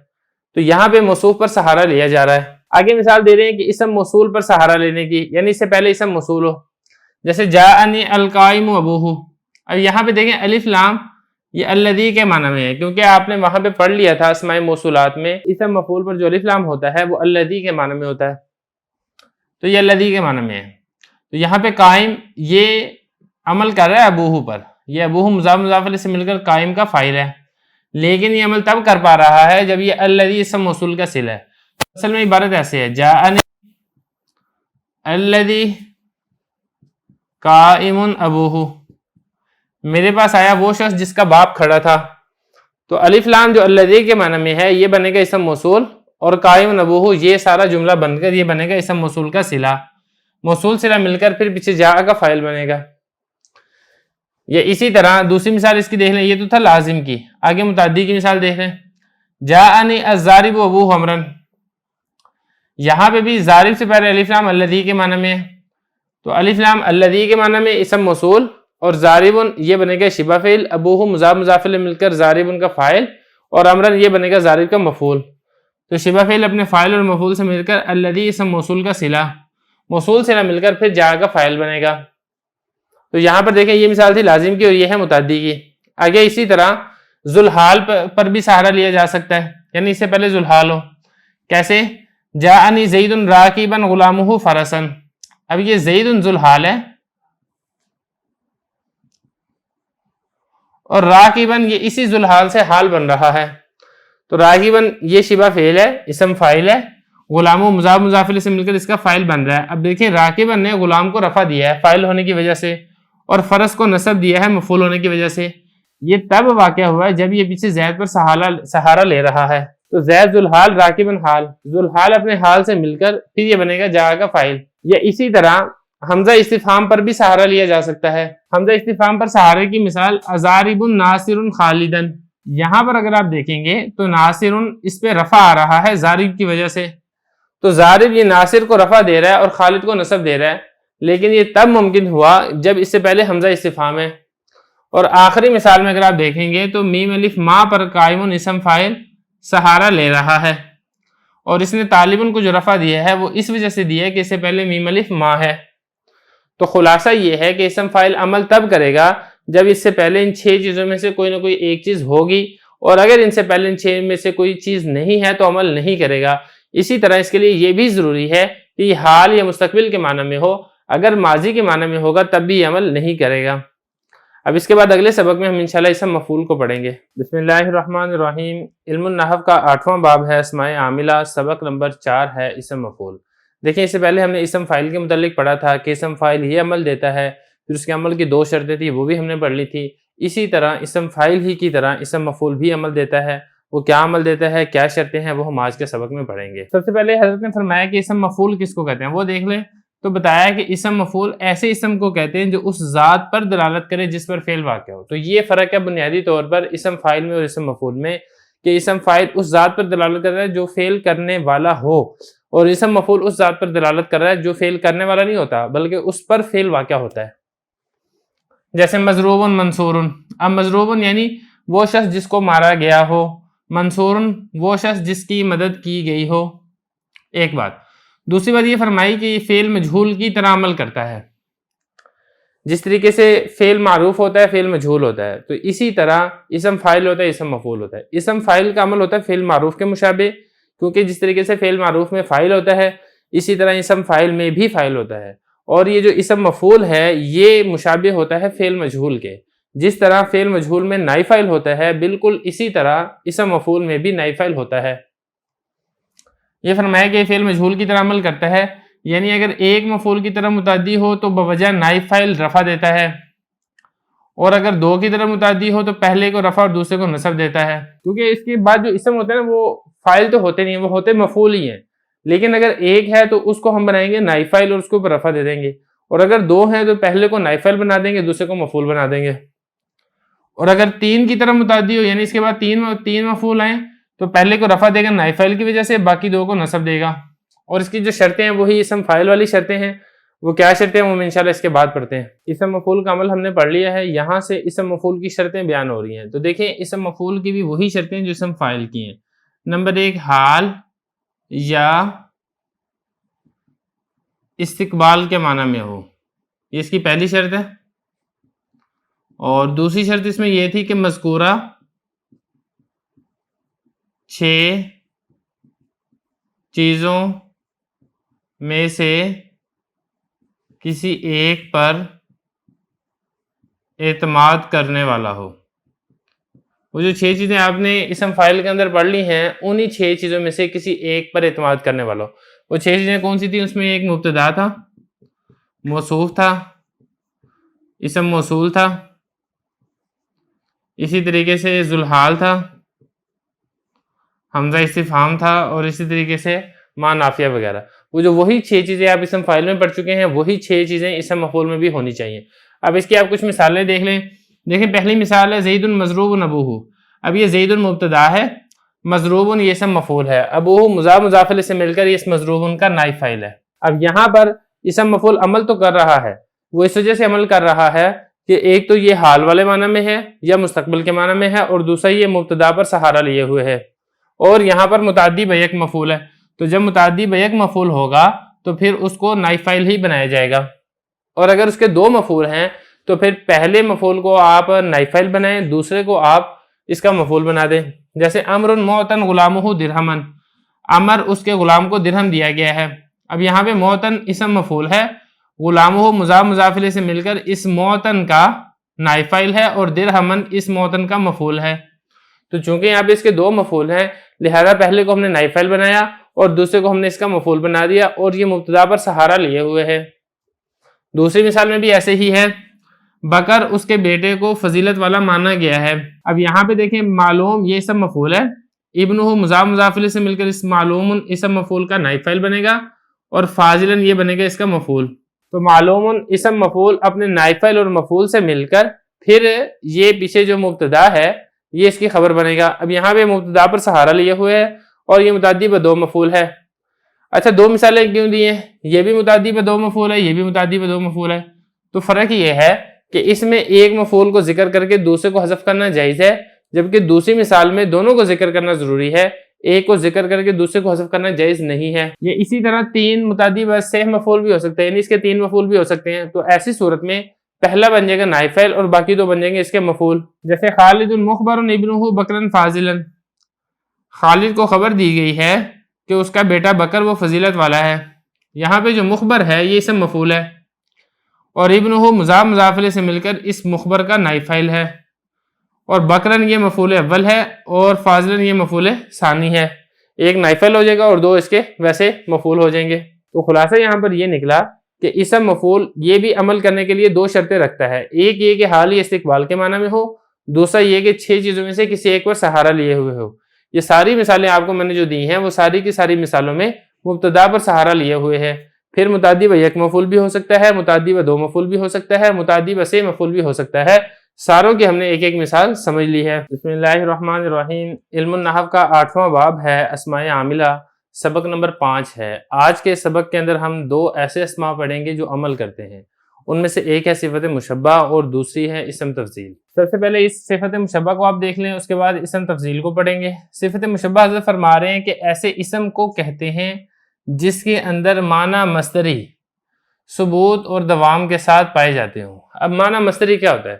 تو یہاں پہ موصوف پر سہارا لیا جا رہا ہے۔ آگے مثال دے رہے ہیں کہ اسم موصول پر سہارا لینے کی، یعنی اس سے پہلے اسم موصول ہو، جیسے جاءنی القائم ابوہ۔ اب یہاں پہ دیکھیں الف لام یہ الذی کے معنی میں ہے، کیونکہ آپ نے وہاں پہ پڑھ لیا تھا اسماء موصولات میں اسم مفعول پر جو الف لام ہوتا ہے وہ الذی کے معنی میں ہوتا ہے، تو یہ الذی کے معنی میں ہے۔ تو یہاں پہ قائم یہ عمل کر رہا ہے ابوہ پر، یہ ابوہ مضاف الیہ سے مل کر قائم کا فاعل ہے، لیکن یہ عمل تب کر پا رہا ہے جب یہ الذی اسم موصول کا صلہ ہے۔ اصل میں عبارت ایسے ہے، جاءنی الذی قائم ابوہ، میرے پاس آیا وہ شخص جس کا باپ کھڑا تھا، تو الف لام جو الذی کے معنی میں ہے یہ بنے گا اسم موصول، اور قائم ابوہ یہ سارا جملہ بن کر یہ بنے گا اسم موصول کا صلہ، موصول صلہ مل کر پھر پیچھے جاء کا فاعل بنے گا۔ یا اسی طرح دوسری مثال اس کی دیکھ لیں، یہ تو تھا لازم کی، آگے متعدی کی مثال دیکھ لیں، جاءنی الضارب ابوہ عمرا۔ یہاں پہ بھی ضارب سے پہلے الف لام الذی کے معنی میں ہے، تو الف لام الذی کے معنی میں اسم موصول، اور ضارب یہ بنے گا شبہ فعل، ابوہ مضاف الیہ مل کر ضارب کا فاعل، اور عمرا یہ بنے گا ضارب کا مفعول۔ تو شبہ فعل اپنے فاعل اور مفعول سے مل کر الذی اسم موصول کا صلہ، موصول صلہ مل کر پھر جاء کا فاعل بنے گا۔ تو یہاں پر دیکھیں یہ مثال تھی لازم کی اور یہ ہے متعدی کی۔ آگے اسی طرح ذوالحال پر بھی سہارا لیا جا سکتا ہے، یعنی اس سے پہلے ذوالحال ہو، کیسے؟ جاءنی زید راکبا غلامہ فرسا۔ اب یہ زید ذوالحال ہے، اور راکباً یہ اسی ذوالحال سے حال بن رہا ہے، تو راکباً یہ شبہ فعل ہے، اسم فاعل ہے، غلام و مضاف الیہ سے مل کر اس کا فاعل بن رہا ہے۔ اب دیکھیں راکباً نے غلام کو رفع دیا ہے فاعل ہونے کی وجہ سے، اور فرس کو نصب دیا ہے مفعول ہونے کی وجہ سے۔ یہ تب واقع ہوا ہے جب یہ پیچھے زید پر سہارا لے رہا ہے، تو زید ذوالحال راکباً حال، ذوالحال اپنے حال سے مل کر پھر یہ بنے گا جاء کا فاعل۔ یا اسی طرح حمزہ استفہام پر بھی سہارا لیا جا سکتا ہے۔ حمزہ استفہام پر سہارے کی مثال اضارب ناصر خالدا۔ یہاں پر اگر آپ دیکھیں گے تو ناصر اس پہ رفع آ رہا ہے ضارب کی وجہ سے، تو ضارب یہ ناصر کو رفع دے رہا ہے اور خالد کو نصب دے رہا ہے، لیکن یہ تب ممکن ہوا جب اس سے پہلے حمزہ استفہام ہے۔ اور آخری مثال میں اگر آپ دیکھیں گے تو میم الف ما پر قائم اسم فاعل سہارا لے رہا ہے، اور اس نے طالبن کو جو رفع دیا ہے وہ اس وجہ سے دیا ہے کہ اس سے پہلے میم الف ما ہے۔ تو خلاصہ یہ ہے کہ اسم فاعل عمل تب کرے گا جب اس سے پہلے ان 6 چیزوں میں سے کوئی نہ کوئی ایک چیز ہوگی، اور اگر ان سے پہلے ان 6 میں سے کوئی چیز نہیں ہے تو عمل نہیں کرے گا۔ اسی طرح اس کے لیے یہ بھی ضروری ہے کہ یہ حال یا مستقبل کے معنی میں ہو، اگر ماضی کے معنی میں ہوگا تب بھی یہ عمل نہیں کرے گا۔ اب اس کے بعد اگلے سبق میں ہم انشاءاللہ اسم مفعول کو پڑھیں گے۔ بسم اللہ الرحمن الرحیم۔ علم النحو کا 8واں باب ہے اسماء عاملہ، سبق نمبر 4 ہے اسم مفعول۔ دیکھیں اس سے پہلے ہم نے اسم فاعل کے متعلق پڑھا تھا کہ اسم فاعل یہ عمل دیتا ہے، پھر اس کے عمل کی 2 شرطیں تھی وہ بھی ہم نے پڑھ لی تھی۔ اسی طرح اسم فاعل ہی کی طرح اسم مفعول بھی عمل دیتا ہے، وہ کیا عمل دیتا ہے، کیا شرطیں ہیں، وہ ہم آج کے سبق میں پڑھیں گے۔ سب سے پہلے حضرت نے فرمایا کہ اسم مفعول کس کو کہتے ہیں وہ دیکھ لیں، تو بتایا کہ اسم مفعول ایسے اسم کو کہتے ہیں جو اس ذات پر دلالت کرے جس پر فعل واقع ہو۔ تو یہ فرق ہے بنیادی طور پر اسم فاعل میں اور اسم مفعول میں، کہ اسم فاعل اس ذات پر دلالت کر رہا ہے جو فعل کرنے والا ہو، اور اسم مفعول اس ذات پر دلالت کر رہا ہے جو فعل کرنے والا نہیں ہوتا بلکہ اس پر فعل واقع ہوتا ہے۔ جیسے مضروب منصور، اب مضروب یعنی وہ شخص جس کو مارا گیا ہو، منصور وہ شخص جس کی مدد کی گئی ہو، ایک بات۔ دوسری بات یہ فرمائی کہ یہ فعل مجہول کی طرح عمل کرتا ہے، جس طریقے سے فعل معروف ہوتا ہے فعل مجہول ہوتا ہے، تو اسی طرح اسم فاعل ہوتا ہے اسم مفعول ہوتا ہے۔ اسم فاعل کا عمل ہوتا ہے فعل معروف کے مشابہ، کیونکہ جس طریقے سے فعل معروف میں فاعل ہوتا ہے اسی طرح اسم فاعل میں بھی فاعل ہوتا ہے، اور یہ جو اسم مفعول ہے یہ مشابہ ہوتا ہے فعل مجہول کے، جس طرح فعل مجہول میں نائب فاعل ہوتا ہے بالکل اسی طرح اسم مفعول میں بھی نائب فاعل ہوتا ہے۔ یہ فرمایا کہ فعل مجہول کی طرح عمل کرتا ہے، یعنی اگر ایک مفعول کی طرح متعدی ہو تو بوجہ نائب فاعل رفع دیتا ہے، اور اگر دو کی طرح متعدی ہو تو پہلے کو رفع اور دوسرے کو نصب دیتا ہے، کیونکہ اس کے بعد جو اسم ہوتا ہے نا وہ فاعل تو ہوتے نہیں ہیں، وہ ہوتے مفعول ہی ہیں، لیکن اگر ایک ہے تو اس کو ہم بنائیں گے نائب فاعل اور اس کے اوپر رفع دے دیں گے، اور اگر دو ہیں تو پہلے کو نائب فاعل بنا دیں گے، دوسرے کو مفعول بنا دیں گے، اور اگر تین کی طرح متعدی ہو یعنی اس کے بعد تین مفعول آئیں تو پہلے کو رفع دے گا نائب فاعل کی وجہ سے، باقی دو کو نصب دے گا، اور اس کی جو شرطیں ہیں وہی اسم فاعل والی شرطیں ہیں۔ وہ کیا شرطیں ہیں وہ انشاءاللہ اس کے بعد پڑھتے ہیں۔ اسم مفعول کا عمل ہم نے پڑھ لیا ہے، یہاں سے اسم مفعول کی شرطیں بیان ہو رہی ہیں، تو دیکھیں اسم مفعول کی بھی وہی شرطیں جو اسم فاعل کی ہیں۔ نمبر 1 حال یا استقبال کے معنی میں ہو، یہ اس کی پہلی شرط ہے، اور دوسری شرط اس میں یہ تھی کہ مذکورہ 6 چیزوں میں سے کسی ایک پر اعتماد کرنے والا ہو۔ وہ جو 6 چیزیں آپ نے اسم فاعل کے اندر پڑھ لی ہیں انہی 6 چیزوں میں سے کسی ایک پر اعتماد کرنے والا ہو۔ وہ 6 چیزیں کون سی تھیں؟ اس میں ایک مبتدا تھا، موصوف تھا، اسم موصول تھا، اسی طریقے سے ذوالحال تھا، حمزہ استفہام تھا، اور اسی طریقے سے ما نافیہ وغیرہ۔ وہ جو وہی 6 چیزیں آپ اسم فاعل میں پڑھ چکے ہیں وہی 6 چیزیں اسم مفعول میں بھی ہونی چاہیے۔ اب اس کی آپ کچھ مثالیں دیکھ لیں۔ دیکھیں پہلی مثال ہے زید مضروب ابوہ۔ اب یہ زید مبتدا ہے، مضروب یہ اسم مفعول ہے، ابوہ مضاف الیہ سے مل کر یہ اس مضروب کا نائب فاعل ہے۔ اب یہاں پر اسم مفعول عمل تو کر رہا ہے، وہ اس وجہ سے عمل کر رہا ہے کہ ایک تو یہ حال والے معنی میں ہے یا مستقبل کے معنی میں ہے، اور دوسرا یہ مبتدا پر سہارا لیے ہوئے ہے، اور یہاں پر متعدی بیک مفعول ہے، تو جب متعدی بیک مفعول ہوگا تو پھر اس کو نائب فاعل ہی بنایا جائے گا، اور اگر اس کے 2 مفعول ہیں تو پھر پہلے مفعول کو آپ نائب فاعل بنائیں، دوسرے کو آپ اس کا مفعول بنا دیں۔ جیسے امر معتن غلامہ درہمن، امر اس کے غلام کو درہم دیا گیا ہے۔ اب یہاں پہ معتن اسم مفعول ہے، غلامہ مضاف الیہ سے مل کر اس معتن کا نائب فاعل ہے، اور درہمن اس معتن کا مفعول ہے۔ تو چونکہ یہاں پہ اس کے 2 مفعول ہیں لہذا پہلے کو ہم نے نائب فاعل بنایا اور دوسرے کو ہم نے اس کا مفعول بنا دیا، اور یہ مبتدا پر سہارا لیے ہوئے ہے۔ دوسری مثال میں بھی ایسے ہی ہے، بکر اس کے بیٹے کو فضیلت والا مانا گیا ہے۔ اب یہاں پہ دیکھیں معلوم یہ اسم مفعول ہے، ابنہ مضاف الیہ سے مل کر اس معلوم اسم مفعول کا نائب فاعل بنے گا، اور فاضلن یہ بنے گا اس کا مفعول۔ تو معلوم اسم مفعول اپنے نائب فاعل اور مفعول سے مل کر پھر یہ پیچھے جو مبتدا ہے یہ اس کی خبر بنے گا۔ اب یہاں پہ مبتدا پر سہارا لیے ہوئے ہے اور یہ متعدی ب 2 مفعول ہے۔ اچھا 2 مثالیں کیوں دی ہیں؟ یہ بھی متعدی ب 2 مفعول ہے، یہ بھی متعدی ب 2 مفعول ہے، تو فرق یہ ہے کہ اس میں ایک مفعول کو ذکر کر کے دوسرے کو حذف کرنا جائز ہے، جبکہ دوسری مثال میں دونوں کو ذکر کرنا ضروری ہے، ایک کو ذکر کر کے دوسرے کو حذف کرنا جائز نہیں ہے۔ یہ اسی طرح 3 متعدی ب 6 مفعول بھی ہو سکتے ہیں، یعنی اس کے 3 مفعول بھی ہو سکتے ہیں، تو ایسی صورت میں پہلا بن جائے گا نائب فاعل اور باقی 2 بن جائیں گے اس کے مفعول۔ جیسے خالد مخبر ابنہ بکرا فاضلا، خالد کو خبر دی گئی ہے کہ اس کا بیٹا بکر وہ فضیلت والا ہے۔ یہاں پہ جو مخبر ہے یہ اسم مفعول ہے، اور ابنہ مضاف الیہ سے مل کر اس مخبر کا نائب فاعل ہے، اور بکرن یہ مفعول اول ہے اور فاضلن یہ مفعول ثانی ہے۔ ایک نائب فاعل ہو جائے گا اور 2 اس کے ویسے مفعول ہو جائیں گے۔ تو خلاصہ یہاں پر یہ نکلا کہ اسم مفعول یہ بھی عمل کرنے کے لیے 2 شرطیں رکھتا ہے، ایک یہ کہ حال یا استقبال کے معنی میں ہو، دوسرا یہ کہ 6 چیزوں میں سے کسی ایک پر سہارا لیے ہوئے ہو۔ یہ ساری مثالیں آپ کو میں نے جو دی ہیں وہ ساری کی ساری مثالوں میں مبتدا پر سہارا لیے ہوئے ہیں۔ پھر متعدی ب 1 مفعول بھی ہو سکتا ہے، متعدی ب 2 مفعول بھی ہو سکتا ہے، متعدی ب 6 مفعول بھی ہو سکتا ہے۔ ساروں کی ہم نے ایک ایک مثال سمجھ لی ہے۔ بسم اللہ الرحمن الرحیم۔ علم النحو کا 8واں باب ہے اسماء عاملہ، سبق نمبر 5 ہے۔ آج کے سبق کے اندر ہم 2 ایسے اسماء پڑھیں گے جو عمل کرتے ہیں، ان میں سے ایک ہے صفت مشبہ اور دوسری ہے اسم تفضیل۔ سب سے پہلے اس صفت مشبہ کو آپ دیکھ لیں، اس کے بعد اسم تفضیل کو پڑھیں گے۔ صفت مشبہ حضرت فرما رہے ہیں کہ ایسے اسم کو کہتے ہیں جس کے اندر معنی مصدری ثبوت اور دوام کے ساتھ پائے جاتے ہوں۔ اب معنی مصدری کیا ہوتا ہے؟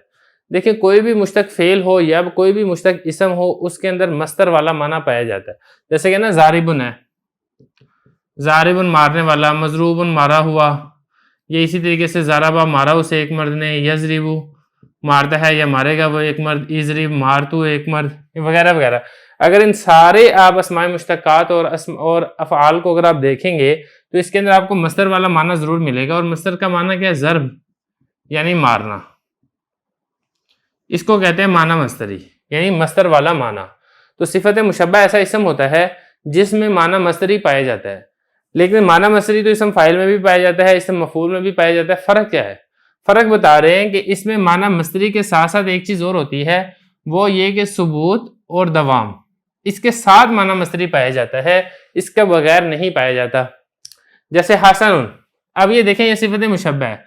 دیکھیں کوئی بھی مشتق فعل ہو یا کوئی بھی مشتق اسم ہو اس کے اندر مصدر والا معنی پایا جاتا ہے، جیسے کہ نا ضاربن ہے، ضاربن مارنے والا، مضروبن مارا ہوا، یہ اسی طریقے سے ضربہ مارا اسے ایک مرد نے، یضربو مارتا ہے یا مارے گا وہ ایک مرد، ایزری مار تو ایک مرد، وغیرہ وغیرہ. اگر ان سارے آپ اسماء مشتقات اور افعال کو اگر آپ دیکھیں گے تو اس کے اندر آپ کو مصدر والا معنی ضرور ملے گا. اور مصدر کا معنی کیا ہے؟ ضرب، یعنی مارنا. اس کو کہتے ہیں معنی مصدری، یعنی مصدر والا معنی. تو صفت مشبہ ایسا اسم ہوتا ہے جس میں معنی مصدری پایا جاتا ہے. لیکن معنی مصدری تو اسم فاعل میں بھی پایا جاتا ہے، اسم مفعول میں بھی پایا جاتا ہے. فرق کیا ہے؟ فرق بتا رہے ہیں کہ اس میں معنی مصدری کے ساتھ ساتھ ایک چیز اور ہوتی ہے، وہ یہ کہ ثبوت اور دوام، اس کے ساتھ معنی مصدری پایا جاتا ہے، اس کے بغیر نہیں پایا جاتا. جیسے حسن، اب یہ دیکھیں یہ صفت مشبہ ہے،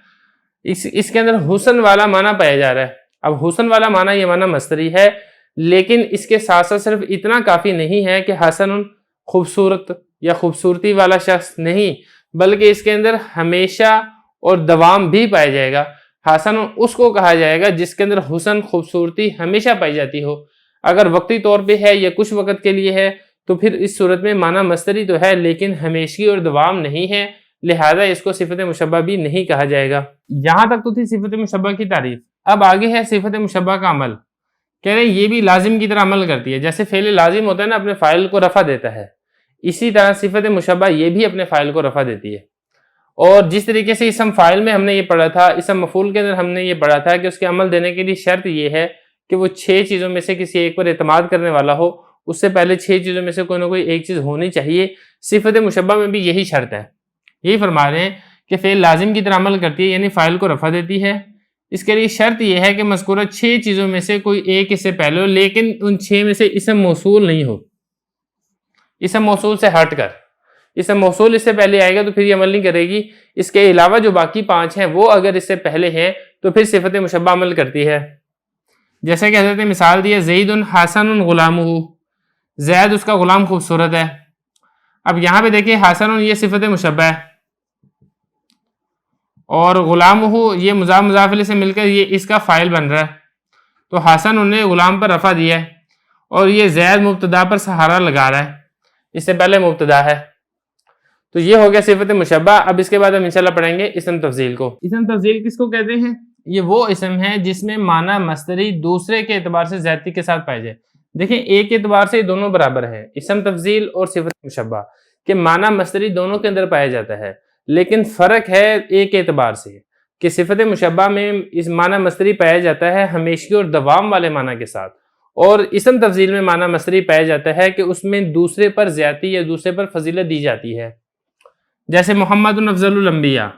اس کے اندر حسن والا معنی پایا جا رہا ہے. اب حسن والا معنی یہ معنی مصدری ہے، لیکن اس کے ساتھ ساتھ صرف اتنا کافی نہیں ہے کہ حسن خوبصورت یا خوبصورتی والا شخص نہیں، بلکہ اس کے اندر ہمیشہ اور دوام بھی پایا جائے گا. حسن اس کو کہا جائے گا جس کے اندر حسن خوبصورتی ہمیشہ پائی جاتی ہو. اگر وقتی طور پہ ہے یا کچھ وقت کے لیے ہے تو پھر اس صورت میں معنی مصدری تو ہے لیکن ہمیشگی اور دوام نہیں ہے، لہذا اس کو صفت مشبہ بھی نہیں کہا جائے گا. یہاں تک تو تھی صفت مشبہ کی تعریف. اب آگے ہے صفت مشبہ کا عمل. کہہ رہے ہیں یہ بھی لازم کی طرح عمل کرتی ہے. جیسے فعل لازم ہوتا ہے نا، اپنے فاعل کو رفع دیتا ہے، اسی طرح صفت مشبہ یہ بھی اپنے فاعل کو رفع دیتی ہے. اور جس طریقے سے اسم فاعل میں ہم نے یہ پڑھا تھا، اسم مفعول کے اندر ہم نے یہ پڑھا تھا کہ اس کے عمل دینے کے لیے شرط یہ ہے کہ وہ 6 چیزوں میں سے کسی ایک پر اعتماد کرنے والا ہو. اس سے پہلے 6 چیزوں میں سے کوئی نہ کوئی ایک چیز ہونی چاہیے. صفت مشبہ میں بھی یہی شرط ہے. یہی فرما رہے ہیں کہ فعل لازم کی طرح عمل کرتی ہے، یعنی فاعل کو رفع دیتی ہے. اس کے لیے شرط یہ ہے کہ مذکورہ 6 چیزوں میں سے کوئی ایک اس سے پہلے ہو، لیکن ان 6 میں سے اسم موصول نہیں ہو. اسم موصول سے ہٹ کر، اسم موصول اس سے پہلے آئے گا تو پھر یہ عمل نہیں کرے گی. اس کے علاوہ جو باقی 5 ہیں وہ اگر اس سے پہلے ہیں تو پھر صفت مشبہ عمل کرتی ہے. جیسے کہ حضرت مثال دی ہے، زید حسن غلامہ، زید اس کا غلام خوبصورت ہے. اب یہاں پہ دیکھیں حسن یہ صفت مشبہ ہے اور غلامہ یہ مضاف مضاف الیہ سے مل کر یہ اس کا فاعل بن رہا ہے. تو حسن نے غلام پر رفع دیا ہے اور یہ زید مبتدا پر سہارا لگا رہا ہے، اس سے پہلے مبتدا ہے. تو یہ ہو گیا صفت مشبہ. اب اس کے بعد ہم انشاءاللہ پڑھیں گے اسم تفضیل کو. اسم تفضیل کس کو کہتے ہیں؟ یہ وہ اسم ہے جس میں معنی مصدری دوسرے کے اعتبار سے زیادتی کے ساتھ پائے جائے. دیکھیں ایک اعتبار سے یہ دونوں برابر ہیں، اسم تفضیل اور صفت مشبہ، کہ معنی مصدری دونوں کے اندر پایا جاتا ہے، لیکن فرق ہے ایک اعتبار سے کہ صفت مشبہ میں اس معنی مصدری پایا جاتا ہے ہمیشگی اور دوام والے معنی کے ساتھ، اور اسم تفضیل میں معنی مصدری پایا جاتا ہے کہ اس میں دوسرے پر زیادتی یا دوسرے پر فضیلت دی جاتی ہے. جیسے محمد افضل الانبیاء،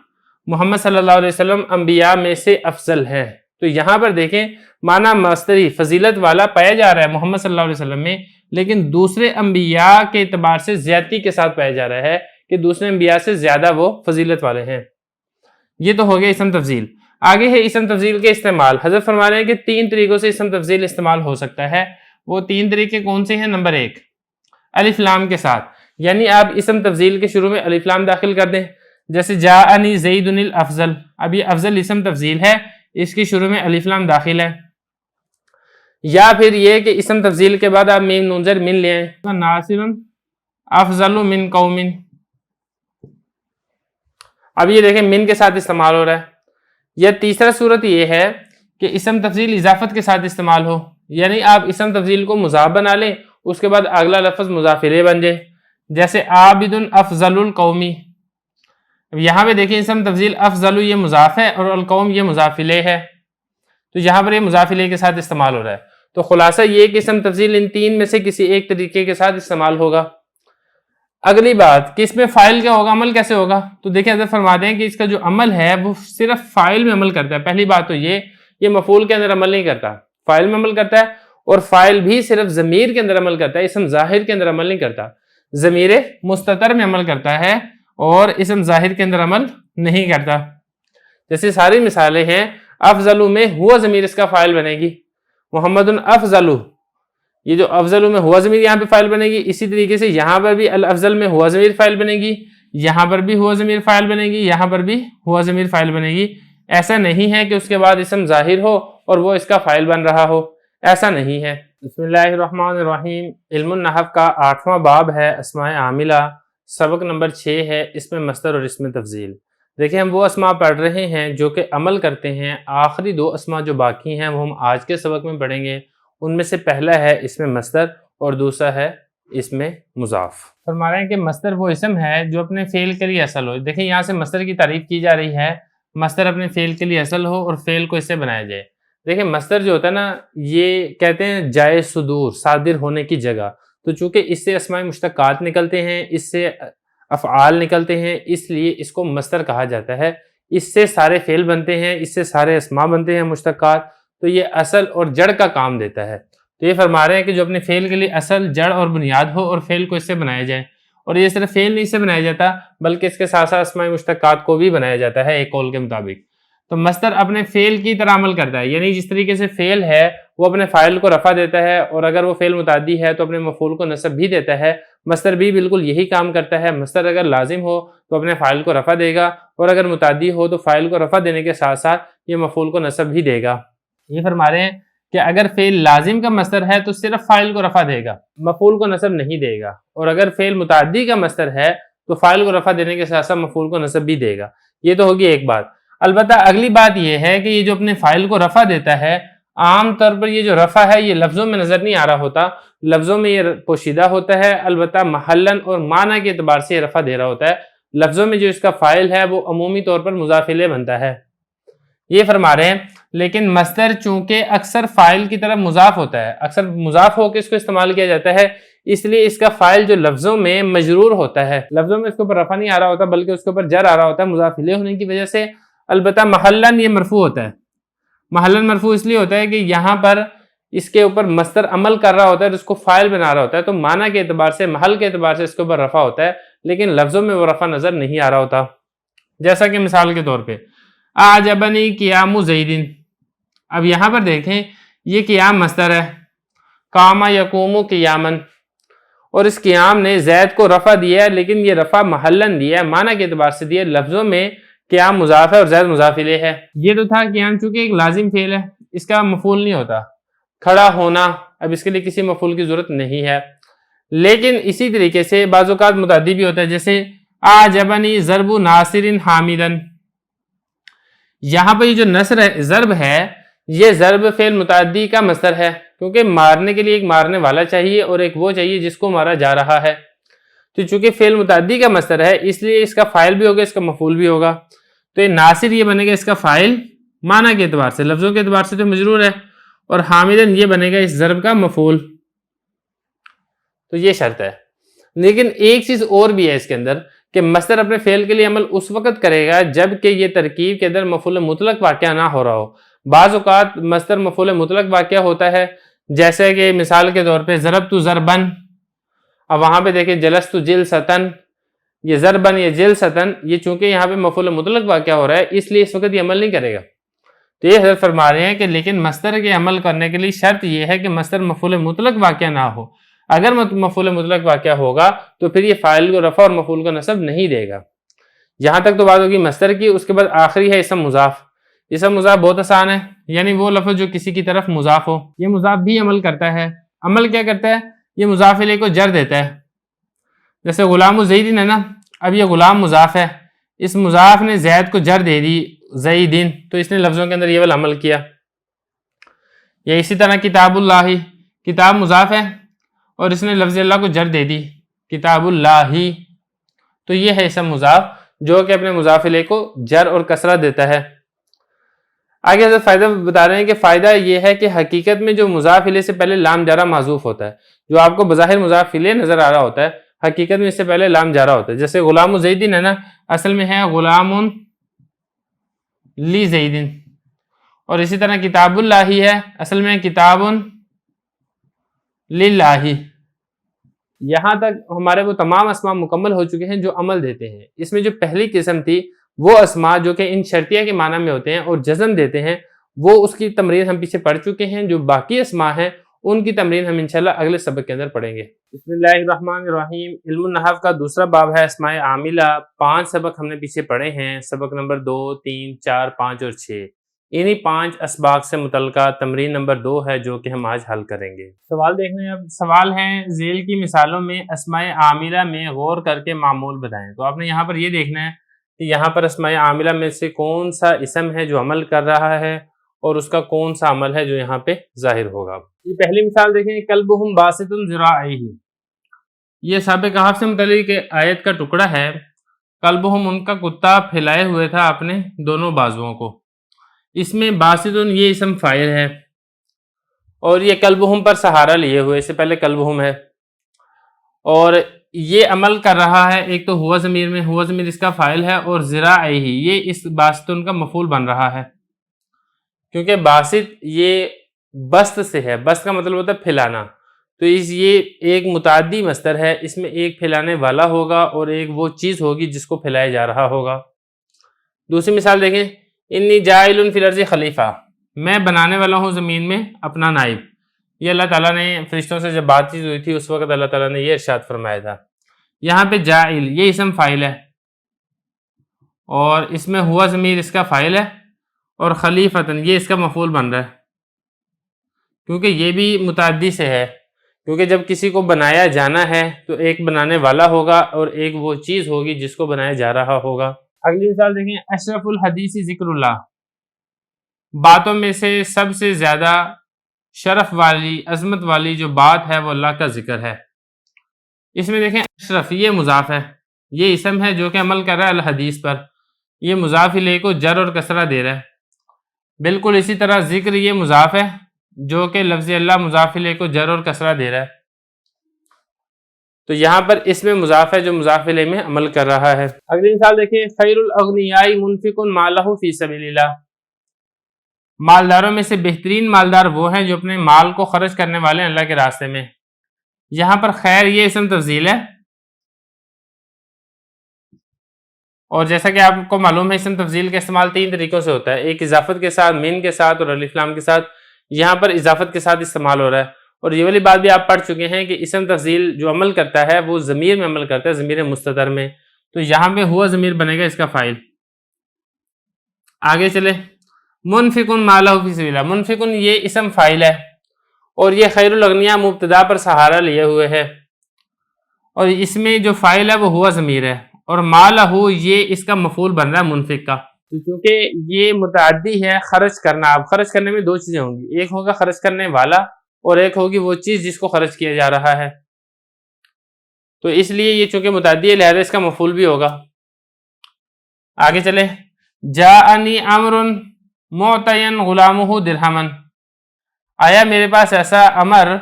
محمد صلی اللہ علیہ وسلم انبیاء میں سے افضل ہے. تو یہاں پر دیکھیں معنی مصدری فضیلت والا پایا جا رہا ہے محمد صلی اللہ علیہ وسلم میں، لیکن دوسرے انبیاء کے اعتبار سے زیادتی کے ساتھ پایا جا رہا ہے کہ دوسرے انبیاء سے زیادہ وہ فضیلت والے ہیں. یہ تو ہو گیا اسم تفضیل. آگے ہے اسم تفضیل کے استعمال. حضرت فرما رہے ہیں کہ 3 طریقوں سے اسم تفضیل استعمال ہو سکتا ہے. وہ 3 طریقے کون سے ہیں؟ نمبر 1 الف لام کے ساتھ، یعنی آپ اسم تفضیل کے شروع میں الف لام داخل کر دیں. جیسے جاءنی زید الافضل، اب یہ افضل اسم تفضیل ہے، اس کی شروع میں الف لام داخل ہے. یا پھر یہ کہ اسم تفضیل کے بعد آپ میم نون زیر من لے آئیں، ناصر افضل من قوم. اب یہ دیکھیں من کے ساتھ استعمال ہو رہا ہے. یا تیسرا صورت یہ ہے کہ اسم تفضیل اضافت کے ساتھ استعمال ہو، یعنی آپ اسم تفضیل کو مضاف بنا لیں، اس کے بعد اگلا لفظ مضاف الیہ بن جائے. جیسے عابد افضل القومی. اب یہاں پہ دیکھیں اسم تفضیل افضل یہ مضاف ہے اور القوم یہ مضاف الیہ ہے، تو یہاں پر یہ مضاف الیہ کے ساتھ استعمال ہو رہا ہے. تو خلاصہ یہ کہ اسم تفضیل ان 3 میں سے کسی ایک طریقے کے ساتھ استعمال ہوگا. اگلی بات کہ اس میں فاعل کیا ہوگا، عمل کیسے ہوگا؟ تو دیکھیں حضرت فرما دیں کہ اس کا جو عمل ہے وہ صرف فاعل میں عمل کرتا ہے. پہلی بات تو یہ مفعول کے اندر عمل نہیں کرتا، فاعل میں عمل کرتا ہے، اور فاعل بھی صرف ضمیر کے اندر عمل کرتا ہے، اسم ظاہر کے اندر عمل نہیں کرتا. ضمیر مستتر میں عمل کرتا ہے اور اسم ظاہر کے اندر عمل نہیں کرتا. جیسے ساری مثالیں ہیں، افضل میں ہوا ضمیر اس کا فاعل بنے گی، محمد افضل، یہ جو افضل میں ہوا ضمیر یہاں پہ فاعل بنے گی. اسی طریقے سے یہاں پر بھی الافضل میں ہوا ضمیر فاعل بنے گی، یہاں پر بھی ہوا ضمیر فاعل بنے گی، یہاں پر بھی ہوا ضمیر فاعل بنے گی. ایسا نہیں ہے کہ اس کے بعد اسم ظاہر ہو اور وہ اس کا فاعل بن رہا ہو، ایسا نہیں ہے. بسم اللہ الرحمن الرحیم. علم النحو کا 8واں باب ہے اسماء عاملہ. سبق نمبر 6 ہے اسم مصدر اور اسم تفضیل. دیکھیں ہم وہ اسماء پڑھ رہے ہیں جو کہ عمل کرتے ہیں. آخری 2 اسماء جو باقی ہیں وہ ہم آج کے سبق میں پڑھیں گے. ان میں سے پہلا ہے اسم مصدر اور دوسرا ہے اسم مضاف. فرما رہے ہیں کہ مصدر وہ اسم ہے جو اپنے فعل کے لیے اصل ہو. دیکھیں یہاں سے مصدر کی تعریف کی جا رہی ہے. مصدر اپنے فعل کے لیے اصل ہو اور فعل کو اس سے بنایا جائے. دیکھیں مصدر جو ہوتا ہے نا یہ کہتے ہیں جائے صدور، صادر ہونے کی جگہ. تو چونکہ اس سے اسماء مشتقات نکلتے ہیں، اس سے افعال نکلتے ہیں، اس لیے اس کو مصدر کہا جاتا ہے. اس سے سارے فعل بنتے ہیں، اس سے سارے اسماء بنتے ہیں مشتقات. تو یہ اصل اور جڑ کا کام دیتا ہے. تو یہ فرما رہے ہیں کہ جو اپنے فعل کے لیے اصل، جڑ اور بنیاد ہو اور فعل کو اس سے بنایا جائے. اور یہ صرف فعل نہیں سے بنایا جاتا بلکہ اس کے ساتھ ساتھ اسماء مشتقات کو بھی بنایا جاتا ہے ایک قول کے مطابق. تو مصدر اپنے فعل کی طرح عمل کرتا ہے، یعنی جس طریقے سے فعل ہے وہ اپنے فاعل کو رفع دیتا ہے، اور اگر وہ فعل متعدی ہے تو اپنے مفعول کو نصب بھی دیتا ہے. مصدر بھی بالکل یہی کام کرتا ہے. مصدر اگر لازم ہو تو اپنے فاعل کو رفع دے گا، اور اگر متعدی ہو تو فاعل کو رفع دینے کے ساتھ ساتھ یہ مفعول کو نصب بھی دے گا. یہ فرما رہے ہیں کہ اگر فعل لازم کا مصدر ہے تو صرف فاعل کو رفع دے گا، مفعول کو نصب نہیں دے گا. اور اگر فعل متعدی کا مصدر ہے تو فاعل کو رفع دینے کے ساتھ ساتھ مفعول کو نصب بھی دے گا. یہ تو ہوگی ایک بات. البتہ اگلی بات یہ ہے کہ یہ جو اپنے فاعل کو رفع دیتا ہے، عام طور پر یہ جو رفع ہے یہ لفظوں میں نظر نہیں آ رہا ہوتا. لفظوں میں یہ پوشیدہ ہوتا ہے، البتہ محلاً اور معنی کے اعتبار سے یہ رفع دے رہا ہوتا ہے. لفظوں میں جو اس کا فاعل ہے وہ عمومی طور پر مضاف الیہ بنتا ہے. یہ فرما رہے ہیں لیکن مصدر چونکہ اکثر فاعل کی طرف مضاف ہوتا ہے، اکثر مضاف ہو کے اس کو استعمال کیا جاتا ہے، اس لیے اس کا فاعل جو لفظوں میں مجرور ہوتا ہے، لفظوں میں اس کے اوپر رفع نہیں آ رہا ہوتا بلکہ اس کے اوپر جر آ رہا ہوتا ہے مضاف الیہ ہونے کی وجہ سے. البتہ محلاً یہ مرفوع ہوتا ہے. محلاً مرفوع اس لیے ہوتا ہے کہ یہاں پر اس کے اوپر مصدر عمل کر رہا ہوتا ہے تو اس کو فاعل بنا رہا ہوتا ہے، تو معنی کے اعتبار سے، محل کے اعتبار سے اس کے اوپر رفع ہوتا ہے، لیکن لفظوں میں وہ رفع نظر نہیں آ رہا ہوتا. جیسا کہ مثال کے طور پہ اعجبنی قیام زید. اب یہاں پر دیکھیں یہ قیام مصدر ہے، قام یقوم قیاما، اور اس قیام نے زید کو رفع دیا ہے، لیکن یہ رفع محلاً دیا ہے، معنی کے اعتبار سے دیا ہے. لفظوں میں قیام مضاف ہے اور زید مضاف الیہ ہے. یہ تو تھا قیام چونکہ ایک لازم فعل ہے، اس کا مفعول نہیں ہوتا. کھڑا ہونا، اب اس کے لیے کسی مفعول کی ضرورت نہیں ہے. لیکن اسی طریقے سے بعض اوقات متعدی بھی ہوتا ہے، جیسے اعجبنی ضرب ناصر حامدا. یہاں پہ یہ جو نصر ہے، ضرب ہے، یہ ضرب فعل متعدی کا مصدر ہے، کیونکہ مارنے کے لیے ایک مارنے والا چاہیے اور ایک وہ چاہیے جس کو مارا جا رہا ہے. تو چونکہ فعل متعدی کا مصدر ہے اس لیے اس کا فاعل بھی ہوگا، اس کا مفعول بھی ہوگا. تو یہ ناصر یہ بنے گا اس کا فاعل معنی کے اعتبار سے، لفظوں کے اعتبار سے تو مجرور ہے، اور حامدن یہ بنے گا اس ضرب کا مفعول. تو یہ شرط ہے. لیکن ایک چیز اور بھی ہے اس کے اندر کہ مصدر اپنے فعل کے لیے عمل اس وقت کرے گا جب کہ یہ ترکیب کے اندر مفعول مطلق واقعہ نہ ہو رہا ہو. بعض اوقات مصدر مفعول مطلق واقعہ ہوتا ہے، جیسے کہ مثال کے طور پہ ضربت ضربن. اب وہاں پہ دیکھیں جلست جلستن، یہ ضربن یہ جلستن، یہ چونکہ یہاں پہ مفعول مطلق واقعہ ہو رہا ہے اس لیے اس وقت یہ عمل نہیں کرے گا. تو یہ حضرت فرما رہے ہیں کہ لیکن مصدر کے عمل کرنے کے لیے شرط یہ ہے کہ مصدر مفعول مطلق واقعہ نہ ہو. اگر مفعول مطلق واقعہ ہوگا تو پھر یہ فاعل کو رفع اور مفعول کو نصب نہیں دے گا. یہاں تک تو بات ہوگی مصدر کی. اس کے بعد آخری ہے اسم مضاف. اسم مضاف بہت آسان ہے، یعنی وہ لفظ جو کسی کی طرف مضاف ہو. یہ مضاف بھی عمل کرتا ہے. عمل کیا کرتا ہے؟ یہ مضاف الیہ کو جر دیتا ہے. جیسے غلام زیدن ہے نا، اب یہ غلام مضاف ہے، اس مضاف نے زید کو جر دے دی زیدن، تو اس نے لفظوں کے اندر یہ والا عمل کیا. یا اسی طرح کتاب اللہ، کتاب مضاف ہے اور اس نے لفظ اللہ کو جر دے دی کتاب اللہ، تو یہ ہے اسم مضاف جو کہ اپنے مضاف الیہ کو جر اور کسرہ دیتا ہے. آگے حضرت فائدہ بتا رہے ہیں کہ فائدہ یہ ہے کہ حقیقت میں جو مضاف الیہ سے پہلے لام جارہ معذوف ہوتا ہے، جو آپ کو بظاہر مضاف الیہ نظر آ رہا ہوتا ہے، حقیقت میں اس سے پہلے لام جارہ ہوتا ہے. جیسے غلام زیدن ہے نا، اصل میں ہے غلام لی زیدن، اور اسی طرح کتاب اللہ ہے، اصل میں کتاب للہ. یہاں تک ہمارے وہ تمام اسماء مکمل ہو چکے ہیں جو عمل دیتے ہیں. اس میں جو پہلی قسم تھی وہ اسماء جو کہ ان شرطیہ کے معنی میں ہوتے ہیں اور جزم دیتے ہیں، وہ اس کی تمرین ہم پیچھے پڑھ چکے ہیں. جو باقی اسماء ہیں ان کی تمرین ہم انشاءاللہ اگلے سبق کے اندر پڑھیں گے. بسم اللہ الرحمن الرحیم. علم النحو کا دوسرا باب ہے اسماء عاملہ. 5 سبق ہم نے پیچھے پڑھے ہیں، سبق نمبر 2، 3، 4، 5 اور 6. انہی 5 اسباق سے متعلقہ تمرین نمبر 2 ہے جو کہ ہم آج حل کریں گے. سوال دیکھنے. اب سوال ہے ذیل کی مثالوں میں اسماء عاملہ میں غور کر کے معمول بتائیں. تو آپ نے یہاں پر یہ دیکھنا ہے کہ یہاں پر اسماء عاملہ میں سے کون سا اسم ہے جو عمل کر رہا ہے اور اس کا کون سا عمل ہے جو یہاں پہ ظاہر ہوگا۔ یہ پہلی مثال دیکھیں، کلبہم باسط ذراعیہ، یہ سابق کہف سے متعلق آیت کا ٹکڑا ہے۔ کلبہم ان کا کتا پھیلائے ہوئے تھا اپنے دونوں بازوؤں کو، اس میں باسط یہ اسم فاعل ہے اور یہ کلبہم پر سہارا لیے ہوئے، اس سے پہلے کلبہم ہے اور یہ عمل کر رہا ہے۔ ایک تو ہوا ضمیر میں، ہوا ضمیر اس کا فاعل ہے اور ذراعیہ یہ اس باسط کا مفعول بن رہا ہے، کیونکہ باسط یہ بسط سے ہے، بسط کا مطلب ہوتا ہے پھیلانا، تو یہ ایک متعدی مصدر ہے، اس میں ایک پھیلانے والا ہوگا اور ایک وہ چیز ہوگی جس کو پھیلایا جا رہا ہوگا۔ دوسری مثال دیکھیں، انی جاعل فی الارض خلیفہ، میں بنانے والا ہوں زمین میں اپنا نائب۔ یہ اللہ تعالیٰ نے فرشتوں سے جب بات چیت ہوئی تھی اس وقت اللہ تعالیٰ نے یہ ارشاد فرمایا تھا۔ یہاں پہ جاعل یہ اسم فاعل ہے اور اس میں ہوا ضمیر اس کا فاعل ہے اور خلیفتن یہ اس کا مفعول بن رہا ہے، کیونکہ یہ بھی متعدی سے ہے، کیونکہ جب کسی کو بنایا جانا ہے تو ایک بنانے والا ہوگا اور ایک وہ چیز ہوگی جس کو بنایا جا رہا ہوگا۔ اگلی مثال دیکھیں، اشرف الحدیث ذکر اللہ، باتوں میں سے سب سے زیادہ شرف والی، عظمت والی جو بات ہے وہ اللہ کا ذکر ہے۔ اس میں دیکھیں اشرف یہ مضاف ہے، یہ اسم ہے جو کہ عمل کر رہا ہے الحدیث پر، یہ مضاف الیہ کو جر اور کسرہ دے رہا ہے۔ بالکل اسی طرح ذکر یہ مضاف ہے جو کہ لفظ اللہ مضاف الیہ کو جر اور کسرہ دے رہا ہے، تو یہاں پر اس میں مضاف ہے جو مضاف الیہ میں عمل کر رہا ہے۔ اگلی مثال دیکھیں، خیر الاغنیاء منفق مالہ فی سبیل اللہ، مالداروں میں سے بہترین مالدار وہ ہیں جو اپنے مال کو خرچ کرنے والے ہیں اللہ کے راستے میں۔ یہاں پر خیر یہ اسم تفضیل ہے اور جیسا کہ آپ کو معلوم ہے اسم تفضیل کا استعمال تین طریقوں سے ہوتا ہے، ایک اضافت کے ساتھ، من کے ساتھ اور الف لام کے ساتھ۔ یہاں پر اضافت کے ساتھ استعمال ہو رہا ہے اور یہ والی بات بھی آپ پڑھ چکے ہیں کہ اسم تفضیل جو عمل کرتا ہے وہ ضمیر میں عمل کرتا ہے، ضمیر مستتر میں، تو یہاں پہ ہوا ضمیر بنے گا اس کا فاعل۔ آگے چلے، منفقن مالہ فی سبیل اللہ، منفقن یہ اسم فاعل ہے اور یہ خیر الاغنیاء مبتدا پر سہارا لیے ہوئے ہے اور اس میں جو فاعل ہے وہ ہوا ضمیر ہے اور مالہ یہ اس کا مفعول بن رہا ہے منفق کا، کیونکہ یہ متعدی ہے خرچ کرنا۔ اب خرچ کرنے میں دو چیزیں ہوں گی، ایک ہوگا خرچ کرنے والا اور ایک ہوگی وہ چیز جس کو خرچ کیا جا رہا ہے، تو اس لیے یہ چونکہ متعدی ہے لہذا اس کا مفعول بھی ہوگا۔ آگے چلے، جاءنی امر معطین غلامہ درہمن، آیا میرے پاس ایسا امر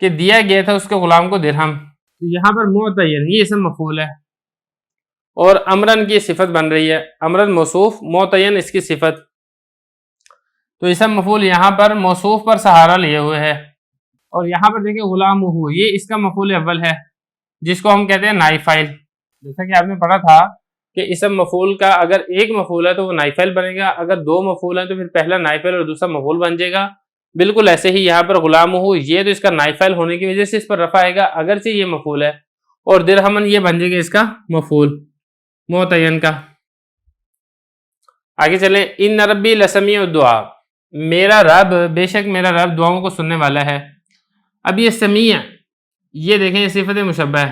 کہ دیا گیا تھا اس کے غلام کو درہم، تو یہاں پر معطین یہ اسم مفعول ہے اور امرن کی صفت بن رہی ہے، امرن موصوف، معطین اس کی صفت، تو اسم مفعول یہاں پر موصوف پر سہارا لیے ہوئے ہے اور یہاں پر دیکھیں غلامہ یہ اس کا مفعول اول ہے جس کو ہم کہتے ہیں نائب فاعل۔ جیسا کہ آپ نے پڑھا تھا کہ اسم مفعول کا اگر ایک مفعول ہے تو وہ نائب فاعل بنے گا، اگر دو مفعول ہیں تو پھر پہلا نائب فاعل اور دوسرا مفعول بن جائے گا۔ بالکل ایسے ہی یہاں پر غلامہ یہ تو اس کا نائب فاعل ہونے کی وجہ سے اس پر رفع آئے گا اگرچہ یہ مفعول ہے، اور درہمن یہ بن جائے گا اس کا مفعول معطین کا۔ آگے چلیں، ان ربی لسمیع الدعاء، میرا رب بے شک میرا رب دعاؤں کو سننے والا ہے۔ اب یہ سمیع یہ دیکھیں یہ صفت مشبہ ہے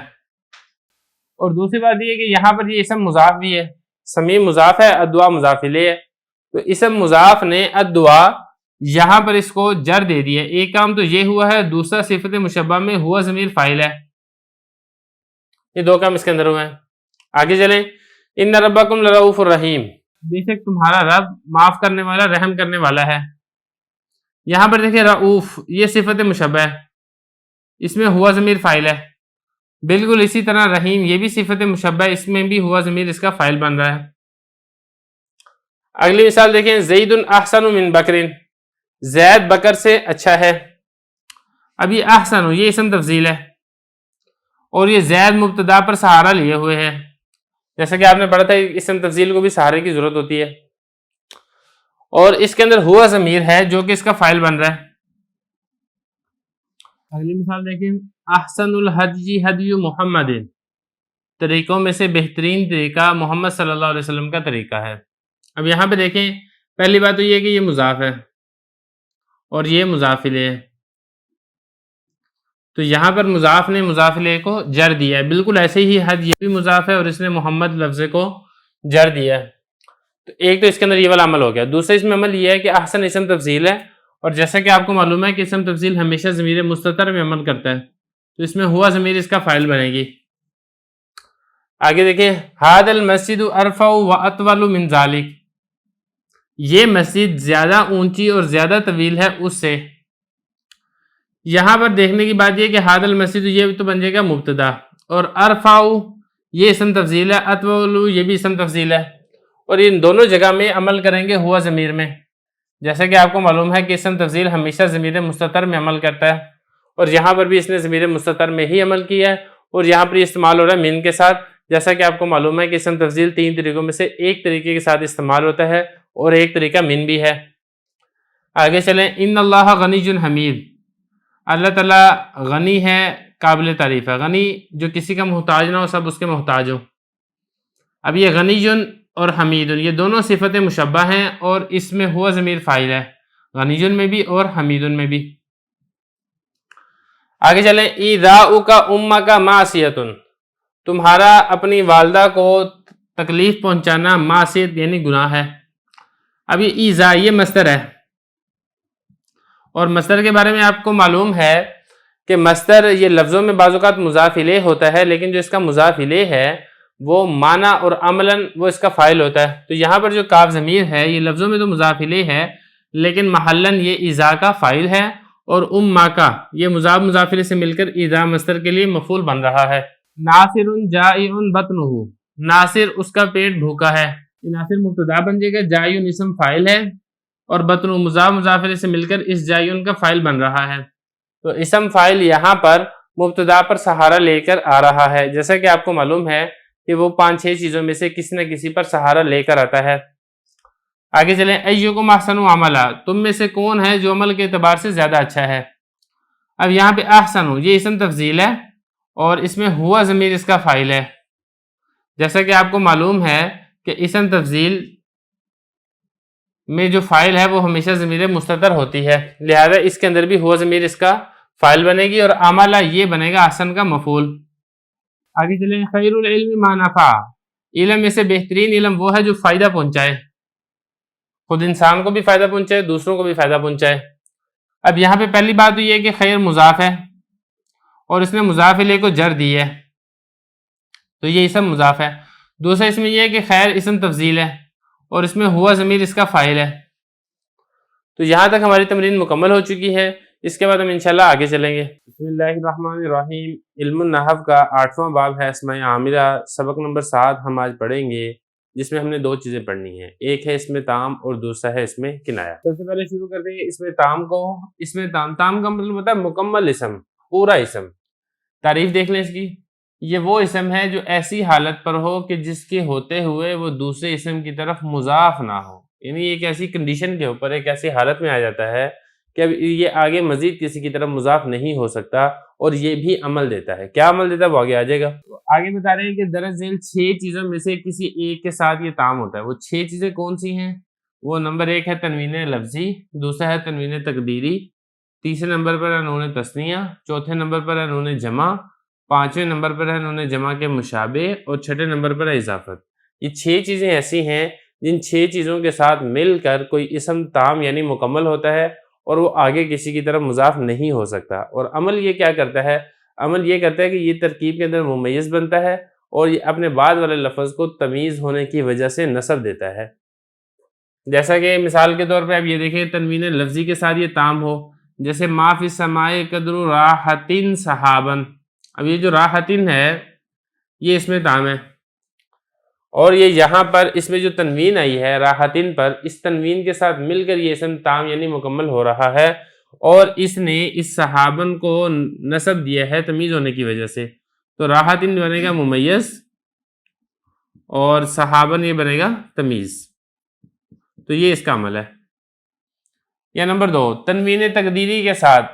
اور دوسری بات یہ ہے کہ یہاں پر یہ اسم مضاف بھی ہے، سمیع مضاف ہے، الدعاء مضاف الیہ ہے، تو اسم مضاف نے الدعاء یہاں پر اس کو جر دے دیا، ایک کام تو یہ ہوا ہے، دوسرا صفت مشبہ میں ہوا ضمیر فاعل ہے، یہ دو کام اس کے اندر ہوئے ہیں۔ آگے چلیں، ان ربکم لرؤوف الرحیم، بے شک تمہارا رب معاف کرنے والا رحم کرنے والا ہے۔ یہاں پر دیکھیں رؤوف یہ صفت مشبہ ہے، اس میں ہوا ضمیر فاعل ہے، بالکل اسی طرح رحیم یہ بھی صفت مشبہ ہے، اس میں بھی ہوا ضمیر اس کا فاعل بن رہا ہے۔ اگلی مثال دیکھیں، زید احسن من بکر، زید بکر سے اچھا ہے۔ اب یہ احسن یہ اسم تفضیل ہے اور یہ زید مبتدا پر سہارا لیے ہوئے ہے، جیسا کہ آپ نے پڑھا تھا اسم تفضیل کو بھی سہارے کی ضرورت ہوتی ہے اور اس کے اندر ہوا ضمیر ہے جو کہ اس کا فاعل بن رہا ہے۔ اگلی مثال دیکھیں، احسن الحدی حدی محمد، طریقوں میں سے بہترین طریقہ محمد صلی اللہ علیہ وسلم کا طریقہ ہے۔ اب یہاں پہ دیکھیں پہلی بات تو یہ ہے کہ یہ مضاف ہے اور یہ مضاف الیہ ہے، تو یہاں پر مضاف نے مضاف الیہ کو جر دیا ہے، بالکل ایسے ہی حد یہ بھی مضاف ہے اور اس نے محمد لفظ کو جر دیا ہے، تو ایک تو اس کے اندر یہ والا عمل ہو گیا. دوسرا اس میں عمل یہ ہے کہ احسن اسم تفضیل ہے، اور جیسا کہ آپ کو معلوم ہے کہ اسم تفضیل ہمیشہ ضمیر مستتر میں عمل کرتا ہے، تو اس میں ہوا ضمیر اس کا فاعل بنے گی. آگے دیکھیں، ھذا المسجد ارفع واطول من ذلک، یہ مسجد زیادہ اونچی اور زیادہ طویل ہے اس سے. یہاں پر دیکھنے کی بات یہ کہ ھذا المسجد یہ تو بن جائے گا مبتدا، اور ارفع یہ اسم تفضیل ہے، اطول یہ بھی اسم تفضیل ہے، اور ان دونوں جگہ میں عمل کریں گے ہوا ضمیر میں. جیسا کہ آپ کو معلوم ہے کہ اسم تفضیل ہمیشہ ضمیر مستتر میں عمل کرتا ہے، اور یہاں پر بھی اس نے ضمیر مستتر میں ہی عمل کیا ہے، اور یہاں پر یہ استعمال ہو رہا ہے من کے ساتھ. جیسا کہ آپ کو معلوم ہے کہ اسم تفضیل 3 طریقوں میں سے ایک طریقے کے ساتھ استعمال ہوتا ہے، اور ایک طریقہ من بھی ہے. آگے چلیں، ان اللہ غنی حمید، اللہ تعالیٰ غنی ہے، قابل تعریف ہے. غنی جو کسی کا محتاج نہ ہو، سب اس کے محتاج ہو. اب یہ غنی اور حمید یہ دونوں صفتیں مشبہ ہیں، اور اس میں ہوا ضمیر فاعل ہے، غنی میں بھی اور حمید میں بھی. آگے چلیں، ایذاؤک امک معصیۃ، تمہارا اپنی والدہ کو تکلیف پہنچانا معصیت یعنی گناہ ہے. اب یہ ایذا یہ مصدر ہے، اور مصدر کے بارے میں آپ کو معلوم ہے کہ مصدر یہ لفظوں میں بعض اوقات مضاف الیہ ہوتا ہے، لیکن جو اس کا مضاف الیہ ہے وہ معنی اور عملاً وہ اس کا فاعل ہوتا ہے. تو یہاں پر جو کاف ضمیر ہے یہ لفظوں میں تو مضاف الیہ ہے، لیکن محلاً یہ ایذا کا فاعل ہے، اور کا یہ مضاف الیہ سے مل کر ایذا مصدر کے لیے مفعول بن رہا ہے. ناصر جائع بطنہ، ناصر اس کا پیٹ بھوکا ہے. یہ ناصر مبتدا بن جائے گا، جائع اسم فاعل ہے، اور بطنہ مضاف الیہ سے مل کر اس جائع کا فاعل بن رہا ہے. تو اسم فاعل یہاں پر مبتدا پر سہارا لے کر آ رہا ہے، جیسا کہ آپ کو معلوم ہے کہ وہ 5-6 چیزوں میں سے کسی نہ کسی پر سہارا لے کر آتا ہے. آگے چلیں، ایکم احسن عملا، تم میں سے کون ہے جو عمل کے اعتبار سے زیادہ اچھا ہے. اب یہاں پہ احسن یہ اسم تفضیل ہے، اور اس میں ہوا ضمیر اس کا فاعل ہے. جیسا کہ آپ کو معلوم ہے کہ اسم تفضیل میں جو فاعل ہے وہ ہمیشہ ضمیر مستتر ہوتی ہے، لہذا اس کے اندر بھی ہوا ضمیر اس کا فاعل بنے گی، اور عملا یہ بنے گا احسن کا مفعول. آگے چلیں، خیر العلم ما نفع، علم میں سے بہترین علم وہ ہے جو فائدہ پہنچائے، خود انسان کو بھی فائدہ پہنچائے، دوسروں کو بھی فائدہ پہنچائے. اب یہاں پہ پہلی بات تو یہ ہے کہ خیر مضاف ہے، اور اس نے مضاف الیہ کو جر دی ہے، تو یہ اسم مضاف ہے. دوسرا اس میں یہ ہے کہ خیر اسم تفضیل ہے، اور اس میں ہوا ضمیر اس کا فاعل ہے. تو یہاں تک ہماری تمرین مکمل ہو چکی ہے، اس کے بعد ہم انشاءاللہ آگے چلیں گے. بسم اللہ الرحمن الرحیم. علم النحو کا 8واں باب ہے اسماء عاملہ، سبق نمبر 7 ہم آج پڑھیں گے، جس میں ہم نے 2 چیزیں پڑھنی ہیں، ایک ہے اسم تام اور دوسرا ہے اسم کنایہ. سب سے پہلے شروع کرتے ہیں اسم تام کو. اسم تام کا مطلب ہوتا ہے مکمل اسم، پورا اسم. تعریف دیکھ لیں اس کی. یہ وہ اسم ہے جو ایسی حالت پر ہو کہ جس کے ہوتے ہوئے وہ دوسرے اسم کی طرف مضاف نہ ہو، یعنی ایک ایسی کنڈیشن کے اوپر ایک ایسی حالت میں آ جاتا ہے کہ اب یہ آگے مزید کسی کی طرف مضاف نہیں ہو سکتا، اور یہ بھی عمل دیتا ہے. کیا عمل دیتا ہے وہ آگے آ جائے گا. آگے بتا رہے ہیں کہ درج ذیل 6 چیزوں میں سے کسی ایک کے ساتھ یہ تام ہوتا ہے. وہ 6 چیزیں کون سی ہیں؟ وہ نمبر 1 ہے تنوین لفظی، دوسرا ہے تنوین تقدیری، تیسرے نمبر پر ہے نون تثنیہ، چوتھے نمبر پر ہے نون جمع، 5ویں نمبر پر ہے نون جمع کے مشابہ، اور 6 نمبر پر ہے اضافت. یہ 6 چیزیں ایسی ہیں جن 6 چیزوں کے ساتھ مل کر کوئی اسم تام یعنی مکمل ہوتا ہے، اور وہ آگے کسی کی طرف مضاف نہیں ہو سکتا. اور عمل یہ کیا کرتا ہے؟ عمل یہ کرتا ہے کہ یہ ترکیب کے اندر ممیز بنتا ہے، اور یہ اپنے بعد والے لفظ کو تمیز ہونے کی وجہ سے نصب دیتا ہے. جیسا کہ مثال کے طور پہ اب یہ دیکھیں، تنوین لفظی کے ساتھ یہ تام ہو، جیسے ما فی السماء قدر راحتن صحابن. اب یہ جو راحتن ہے یہ اس میں تام ہے، اور یہ یہاں پر اس میں جو تنوین آئی ہے راحتن پر، اس تنوین کے ساتھ مل کر یہ اسم تام یعنی مکمل ہو رہا ہے، اور اس نے اس صحابن کو نصب دیا ہے تمیز ہونے کی وجہ سے. تو راحتن بنے گا ممیز، اور صحابن یہ بنے گا تمیز. تو یہ اس کا عمل ہے. یا نمبر 2، تنوین تقدیری کے ساتھ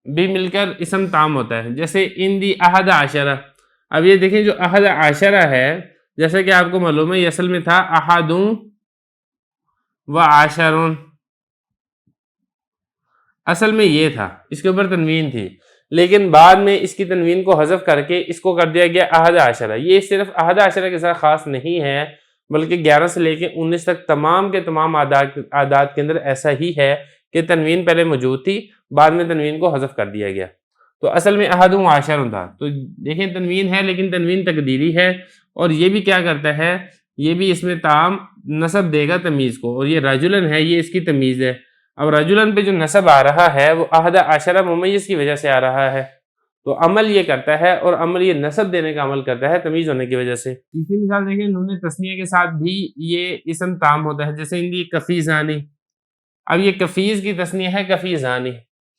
بھی مل کر اسم تام ہوتا ہے، جیسے ان دی احد عشرہ. اب یہ دیکھیں جو احد عشرہ ہے، جیسے کہ آپ کو معلوم ہے یہ اصل میں تھا احدوں و عشرون، اصل میں یہ تھا، اس کے اوپر تنوین تھی، لیکن بعد میں اس کی تنوین کو حذف کر کے اس کو کر دیا گیا احد عشرہ. یہ صرف احد عشرہ کے ساتھ خاص نہیں ہے، بلکہ 11 سے لے کے 19 تک تمام کے تمام اعداد کے اندر ایسا ہی ہے کہ تنوین پہلے موجود تھی، بعد میں تنوین کو حذف کر دیا گیا۔ تو اصل میں احد و عشر تھا، تو دیکھیں تنوین ہے لیکن تنوین تقدیری ہے، اور یہ بھی کیا کرتا ہے، یہ بھی اس میں تام نصب دے گا تمیز کو، اور یہ رجلن ہے، یہ اس کی تمیز ہے۔ اب رجلن پہ جو نصب آ رہا ہے وہ احد عشرہ ممیز کی وجہ سے آ رہا ہے، تو عمل یہ کرتا ہے، اور عمل یہ نصب دینے کا عمل کرتا ہے تمیز ہونے کی وجہ سے۔ تیسری مثال دیکھیں، نون تثنیہ کے ساتھ بھی یہ اسم تام ہوتا ہے، جیسے اندی کفیزانی۔ اب یہ کفیز کی تثنیہ ہے کفیزانی،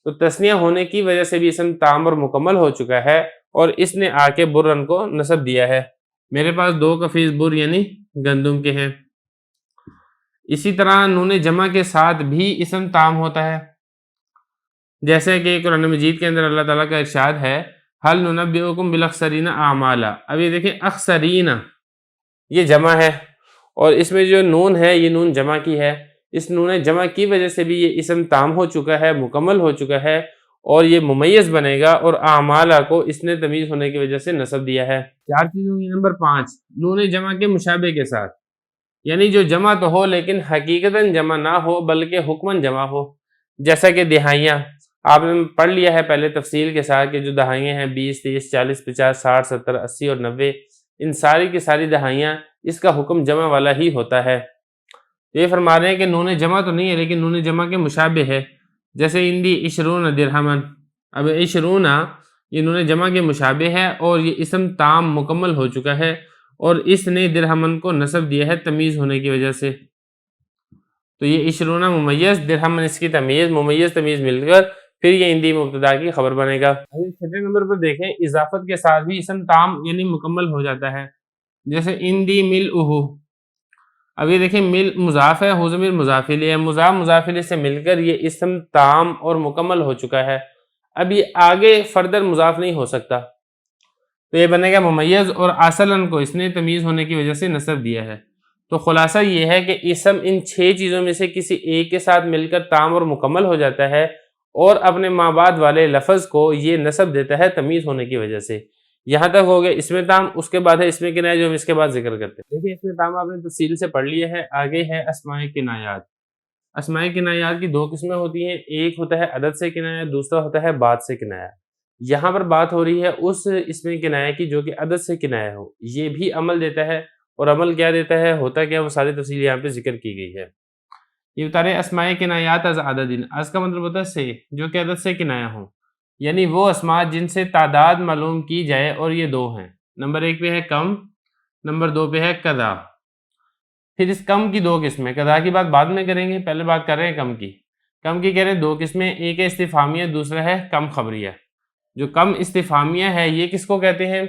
تو تثنیہ ہونے کی وجہ سے بھی اسم تام اور مکمل ہو چکا ہے، اور اس نے آ کے برن کو نصب دیا ہے۔ میرے پاس 2 کفیز بر یعنی گندم کے ہیں۔ اسی طرح نون جمع کے ساتھ بھی اسم تام ہوتا ہے، جیسے کہ قرآن مجید کے اندر اللہ تعالیٰ کا ارشاد ہے حل ننبئکم بالاخسرین اعمالا۔ اب یہ دیکھیں اخسرین یہ جمع ہے، اور اس میں جو نون ہے یہ نون جمع کی ہے، اس نون جمع کی وجہ سے بھی یہ اسم تام ہو چکا ہے، مکمل ہو چکا ہے، اور یہ ممیز بنے گا، اور اعمالا کو اس نے تمیز ہونے کی وجہ سے نصب دیا ہے۔ 4 چیزوں کی نمبر 5 نون جمع کے مشابہ کے ساتھ، یعنی جو جمع تو ہو لیکن حقیقتاً جمع نہ ہو بلکہ حکماً جمع ہو، جیسا کہ دہائیاں آپ نے پڑھ لیا ہے پہلے تفصیل کے ساتھ کہ جو دہائیاں ہیں 20 30 40 50 60 70 80 اور 90، ان ساری کی ساری دہائیاں اس کا حکم جمع والا ہی ہوتا ہے۔ یہ فرما رہے ہیں کہ نون جمع تو نہیں ہے لیکن نون جمع کے مشابہ ہے، جیسے اندی عشرون درہمن۔ اب عشرون یہ نون جمع کے مشابہ ہے، اور یہ اسم تام مکمل ہو چکا ہے، اور اس نے درہمن کو نصب دیا ہے تمیز ہونے کی وجہ سے۔ تو یہ عشرون ممیز، درہمن اس کی تمیز، ممیز تمیز مل کر پھر یہ اندی مبتدا کی خبر بنے گا۔ چھٹے نمبر پر دیکھیں اضافت کے ساتھ بھی اسم تام یعنی مکمل ہو جاتا ہے، جیسے اندی ملؤہ۔ اب یہ دیکھیں مل مضاف ہے، ہو ضمیر مضاف الیہ ہے، مضاف مضاف الیہ سے مل کر یہ اسم تام اور مکمل ہو چکا ہے۔ اب یہ آگے فردر مضاف نہیں ہو سکتا، تو یہ بنے گا ممیز، اور اصلاً کو اس نے تمیز ہونے کی وجہ سے نصب دیا ہے۔ تو خلاصہ یہ ہے کہ اسم ان 6 چیزوں میں سے کسی ایک کے ساتھ مل کر تام اور مکمل ہو جاتا ہے، اور اپنے ماں بعد والے لفظ کو یہ نصب دیتا ہے تمیز ہونے کی وجہ سے۔ یہاں تک ہو گیا اسم تام، اس کے بعد ہے اسم کنایہ جو ہم اس کے بعد ذکر کرتے ہیں۔ دیکھیں اسم تام آپ نے تفصیل سے پڑھ لیا ہے، آگے ہے اسماء کنایات۔ اسماء کنایات کی 2 قسمیں ہوتی ہیں، ایک ہوتا ہے عدد سے کنایہ، دوسرا ہوتا ہے بات سے کنایہ۔ یہاں پر بات ہو رہی ہے اس اسم کنایہ کی جو کہ عدد سے کنایہ ہو، یہ بھی عمل دیتا ہے، اور عمل کیا دیتا ہے، ہوتا کیا، وہ ساری تفصیل یہاں پہ ذکر کی گئی ہے۔ یہ بتا رہے اسماء کنایات از عددن، از کا مطلب ہوتا ہے سے، جو کہ عدد سے کنایہ ہوں، یعنی وہ اسماء جن سے تعداد معلوم کی جائے، اور یہ 2 ہیں۔ نمبر 1 پہ ہے کم، نمبر 2 پہ ہے قضا۔ پھر اس کم کی 2 قسمیں، قضا کی بات بعد میں کریں گے، پہلے بات کر رہے ہیں کم کی۔ کم کی کہہ رہے ہیں 2 قسمیں، ایک ہے استفہامیہ، دوسرا ہے کم خبریہ۔ جو کم استفہامیہ ہے یہ کس کو کہتے ہیں،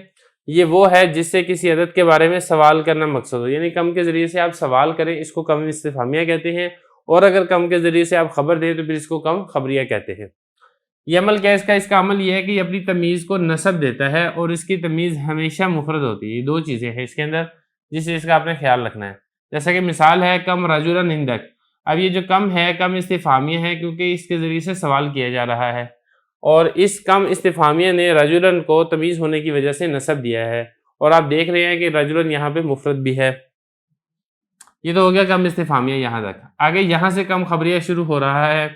یہ وہ ہے جس سے کسی عدد کے بارے میں سوال کرنا مقصد ہو، یعنی کم کے ذریعے سے آپ سوال کریں، اس کو کم استفہامیہ کہتے ہیں، اور اگر کم کے ذریعے سے آپ خبر دیں تو پھر اس کو کم خبریہ کہتے ہیں۔ یہ عمل کیا ہے اس کا عمل یہ ہے کہ یہ اپنی تمیز کو نصب دیتا ہے، اور اس کی تمیز ہمیشہ مفرد ہوتی ہے۔ یہ 2 چیزیں ہیں اس کے اندر جس چیز کا آپ نے خیال رکھنا ہے، جیسا کہ مثال ہے کم رجلا عندک۔ اب یہ جو کم ہے کم استفہامیہ ہے کیونکہ اس کے ذریعے سے سوال کیا جا رہا ہے، اور اس کم استفہامیہ نے رجلن کو تمیز ہونے کی وجہ سے نصب دیا ہے، اور آپ دیکھ رہے ہیں کہ رجلن یہاں پہ مفرد بھی ہے۔ یہ تو ہو گیا کم استفہامیہ یہاں تک۔ آگے یہاں سے کم خبریہ شروع ہو رہا ہے۔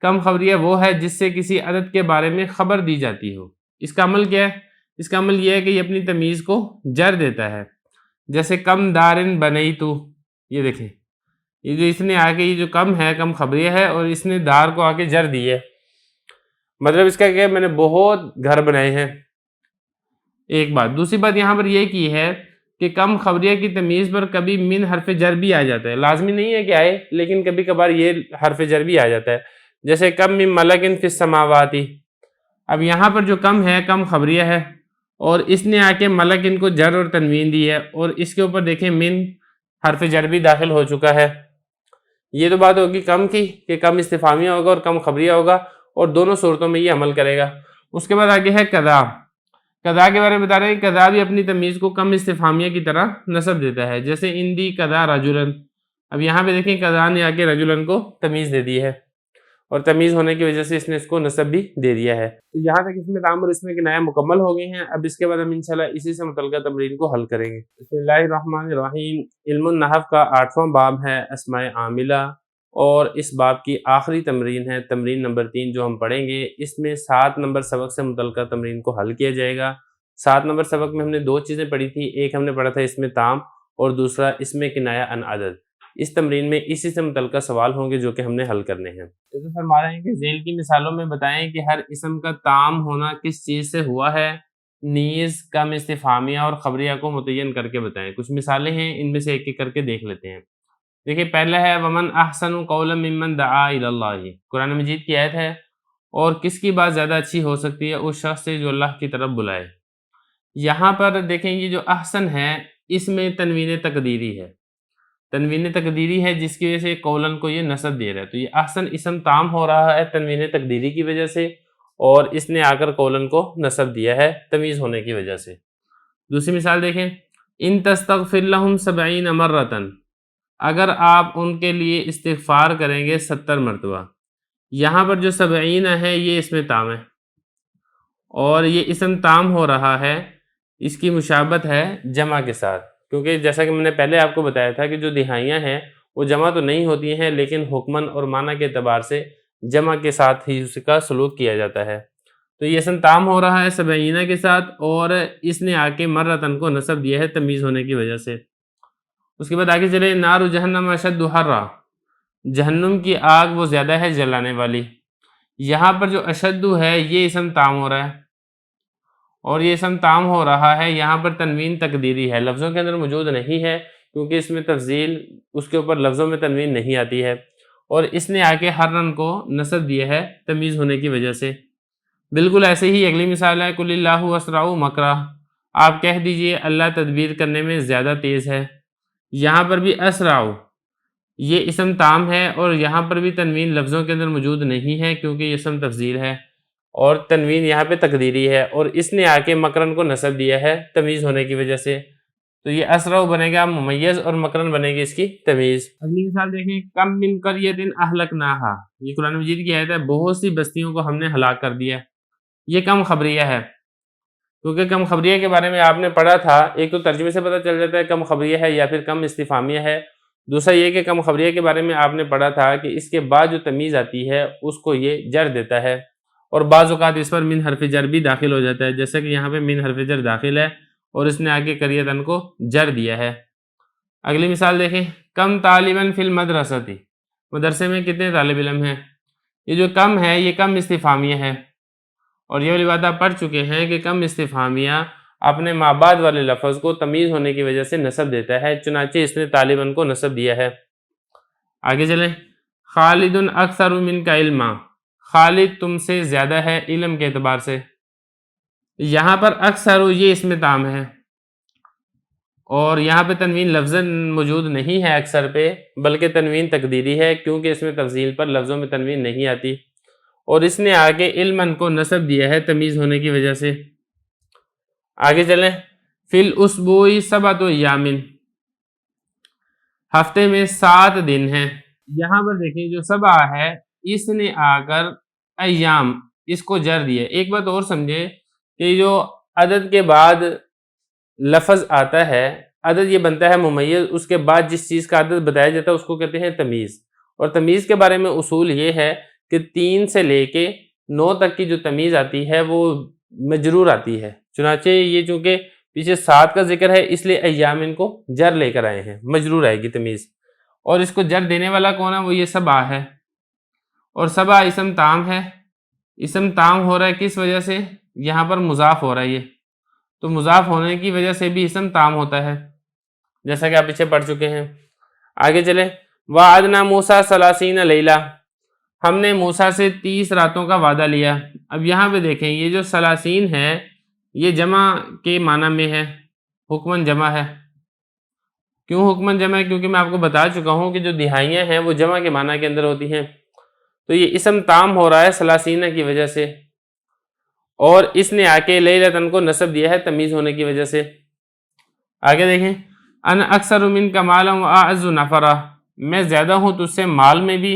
کم خبریہ وہ ہے جس سے کسی عدد کے بارے میں خبر دی جاتی ہو۔ اس کا عمل کیا ہے، اس کا عمل یہ ہے کہ یہ اپنی تمیز کو جر دیتا ہے، جیسے کم دارن بنیتو۔ یہ دیکھیں یہ جو اس نے آگے یہ جو کم ہے کم خبریہ ہے، اور اس نے دار کو آگے جر دی ہے، مطلب اس کا کہ میں نے بہت گھر بنائے ہیں۔ ایک بات، دوسری بات یہاں پر یہ کی ہے کہ کم خبریہ کی تمیز پر کبھی من حرف جر بھی آ جاتا ہے، لازمی نہیں ہے کہ آئے لیکن کبھی کبھار یہ حرف جر بھی آ جاتا ہے، جیسے کم من ملک فی السماواتی۔ اب یہاں پر جو کم ہے کم خبریہ ہے، اور اس نے آ کے ملک ان کو جر اور تنوین دی ہے، اور اس کے اوپر دیکھیں من حرف جر بھی داخل ہو چکا ہے۔ یہ تو بات ہوگی کم کی کہ کم استفہامیہ ہوگا اور کم خبریہ ہوگا، اور دونوں صورتوں میں یہ عمل کرے گا۔ اس کے بعد آگے ہے قضا۔ قضا کے بارے میں بتا رہے ہیں، قضا بھی اپنی تمیز کو کم استفہامیہ کی طرح نصب دیتا ہے، جیسے اندی قضا رجلن۔ اب یہاں پہ دیکھیں قضا نے آ کے رجلن کو تمیز دے دی ہے، اور تمیز ہونے کی وجہ سے اس نے اس کو نصب بھی دے دیا ہے۔ تو یہاں تک اس میں تام اور اس میں کنایہ مکمل ہو گئے ہیں۔ اب اس کے بعد ہم انشاءاللہ اسی سے متعلقہ تمرین کو حل کریں گے۔ بسم اللہ الرحمن الرحیم۔ علم النحو کا 8واں باب ہے اسماء عاملہ، اور اس باب کی آخری تمرین ہے تمرین نمبر 3 جو ہم پڑھیں گے۔ اس میں 7 نمبر سبق سے متعلقہ تمرین کو حل کیا جائے گا۔ 7 نمبر سبق میں ہم نے 2 چیزیں پڑھی تھی، ایک ہم نے پڑھا تھا اس میں تام اور دوسرا اس میں کنایہ عن عدد۔ اس تمرین میں اسی سے متعلقہ سوال ہوں گے جو کہ ہم نے حل کرنے ہیں۔ جیسے فرما رہے ہیں کہ ذیل کی مثالوں میں بتائیں کہ ہر اسم کا تام ہونا کس چیز سے ہوا ہے، نیز کم استفہامیہ اور خبریہ کو متعین کر کے بتائیں۔ کچھ مثالیں ہیں، ان میں سے ایک ایک کر کے دیکھ لیتے ہیں۔ دیکھیں پہلا ہے ومن احسن قولا ممن دعا الی اللہ، قرآن مجید کی آیت ہے، اور کس کی بات زیادہ اچھی ہو سکتی ہے، اس شخص سے جو اللہ کی طرف بلائے۔ یہاں پر دیکھیں یہ جو احسن ہے اس میں تنوین تقدیری ہے، تنوین تقدیری ہے جس کی وجہ سے قولن کو یہ نصب دے رہا ہے، تو یہ احسن اسم تام ہو رہا ہے تنوین تقدیری کی وجہ سے، اور اس نے آ کر قولن کو نصب دیا ہے تمیز ہونے کی وجہ سے۔ دوسری مثال دیکھیں ان تستغفر لهم 70 مرۃ، اگر آپ ان کے لیے استغفار کریں گے 70 مرتبہ۔ یہاں پر جو 70 ہے یہ اس میں تام ہے، اور یہ اسم تام ہو رہا ہے، اس کی مشابہت ہے جمع کے ساتھ، کیونکہ جیسا کہ میں نے پہلے آپ کو بتایا تھا کہ جو دہائیاں ہیں وہ جمع تو نہیں ہوتی ہیں، لیکن حکمن اور معنی کے اعتبار سے جمع کے ساتھ ہی اس کا سلوک کیا جاتا ہے۔ تو یہ اسم تام ہو رہا ہے 70 کے ساتھ، اور اس نے آ کے مرتن کو نصب دیا ہے تمیز ہونے کی وجہ سے۔ اس کے بعد آگے چلے نار جہنم اشد حرا، جہنم کی آگ وہ زیادہ ہے جلانے والی۔ یہاں پر جو اشد ہے یہ اسم تام ہو رہا ہے، اور یہ اسم تام ہو رہا ہے، یہاں پر تنوین تقدیری ہے، لفظوں کے اندر موجود نہیں ہے، کیونکہ اس میں تفضیل اس کے اوپر لفظوں میں تنوین نہیں آتی ہے، اور اس نے آ کے حرن کو نصب دیا ہے تمیز ہونے کی وجہ سے۔ بالکل ایسے ہی اگلی مثال ہے قل اللہ اسرع مکرا، آپ کہہ دیجئے اللہ تدبیر کرنے میں زیادہ تیز ہے۔ یہاں پر بھی اسرع یہ اسم تام ہے، اور یہاں پر بھی تنوین لفظوں کے اندر موجود نہیں ہے کیونکہ یہ اسم تفضیل ہے، اور تنوین یہاں پہ تقدیری ہے، اور اس نے آ کے مکرن کو نصب دیا ہے تمیز ہونے کی وجہ سے۔ تو یہ اسرع بنے گا ممیز، اور مکرن بنے گی اس کی تمیز۔ اگلی مثال دیکھیں کم من قریۃ اہلکناھا، یہ قرآن مجید کی آیت ہے، بہت سی بستیوں کو ہم نے ہلاک کر دیا۔ یہ کم خبریہ ہے، کیونکہ کم خبریہ کے بارے میں آپ نے پڑھا تھا، ایک تو ترجمے سے پتہ چل جاتا ہے کم خبریہ ہے یا پھر کم استفہامیہ ہے، دوسرا یہ کہ کم خبریہ کے بارے میں آپ نے پڑھا تھا کہ اس کے بعد جو تمیز آتی ہے اس کو یہ جر دیتا ہے، اور بعض اوقات اس پر من حرف جر بھی داخل ہو جاتا ہے، جیسا کہ یہاں پہ من حرف جر داخل ہے اور اس نے آگے قریۃن کو جر دیا ہے۔ اگلی مثال دیکھیں کم طالباً فی المدرسۃ، مدرسے میں کتنے طالب علم ہیں۔ یہ جو کم ہے یہ کم استفہامیہ ہے، اور یہ والی بات آپ پڑھ چکے ہیں کہ کم استفہامیہ اپنے ما بعد والے لفظ کو تمیز ہونے کی وجہ سے نصب دیتا ہے، چنانچہ اس نے طالباً کو نصب دیا ہے۔ آگے چلیں خالد اکثر منک علما، خالد تم سے زیادہ ہے علم کے اعتبار سے۔ یہاں پر اکثر یہ اس میں تام ہے، اور یہاں پہ تنوین لفظاً موجود نہیں ہے اکثر پہ، بلکہ تنوین تقدیری ہے کیونکہ اس میں تفضیل پر لفظوں میں تنوین نہیں آتی، اور اس نے آگے علمن کو نصب دیا ہے تمیز ہونے کی وجہ سے۔ آگے چلیں فی الاسبوع 7 ایام، ہفتے میں 7 دن ہیں۔ یہاں پر دیکھیں جو 7 ہے اس نے آ کر ایام اس کو جر دیا۔ ایک بات اور سمجھیں کہ جو عدد کے بعد لفظ آتا ہے، عدد یہ بنتا ہے ممیز، اس کے بعد جس چیز کا عدد بتایا جاتا ہے اس کو کہتے ہیں تمیز، اور تمیز کے بارے میں اصول یہ ہے کہ 3 سے لے کے 9 تک کی جو تمیز آتی ہے وہ مجرور آتی ہے، چنانچہ یہ چونکہ پیچھے 7 کا ذکر ہے اس لیے ایام ان کو جر لے کر آئے ہیں، مجرور آئے گی تمیز، اور اس کو جر دینے والا کون ہے، وہ یہ 7 ہے، اور 7 اسم تام ہے۔ اسم تام ہو رہا ہے کس وجہ سے، یہاں پر مضاف ہو رہا ہے یہ، تو مضاف ہونے کی وجہ سے بھی اسم تام ہوتا ہے، جیسا کہ آپ پیچھے پڑھ چکے ہیں۔ آگے چلیں وعدنا موسیٰ 30 لیلہ، ہم نے موسیٰ سے 30 راتوں کا وعدہ لیا۔ اب یہاں پہ دیکھیں یہ جو 30 ہے یہ جمع کے معنی میں ہے، حکمن جمع ہے۔ کیوں حکمن جمع ہے، کیونکہ میں آپ کو بتا چکا ہوں کہ جو دہائیاں ہیں وہ جمع کے معنی کے اندر ہوتی ہیں، تو یہ اسم تام ہو رہا ہے 30 کی وجہ سے، اور اس نے آ کے لیلتن کو نصب دیا ہے تمیز ہونے کی وجہ سے۔ آگے دیکھیں انا اکثر منک مالا واعز نفرا، میں زیادہ ہوں تجھ سے مال میں بھی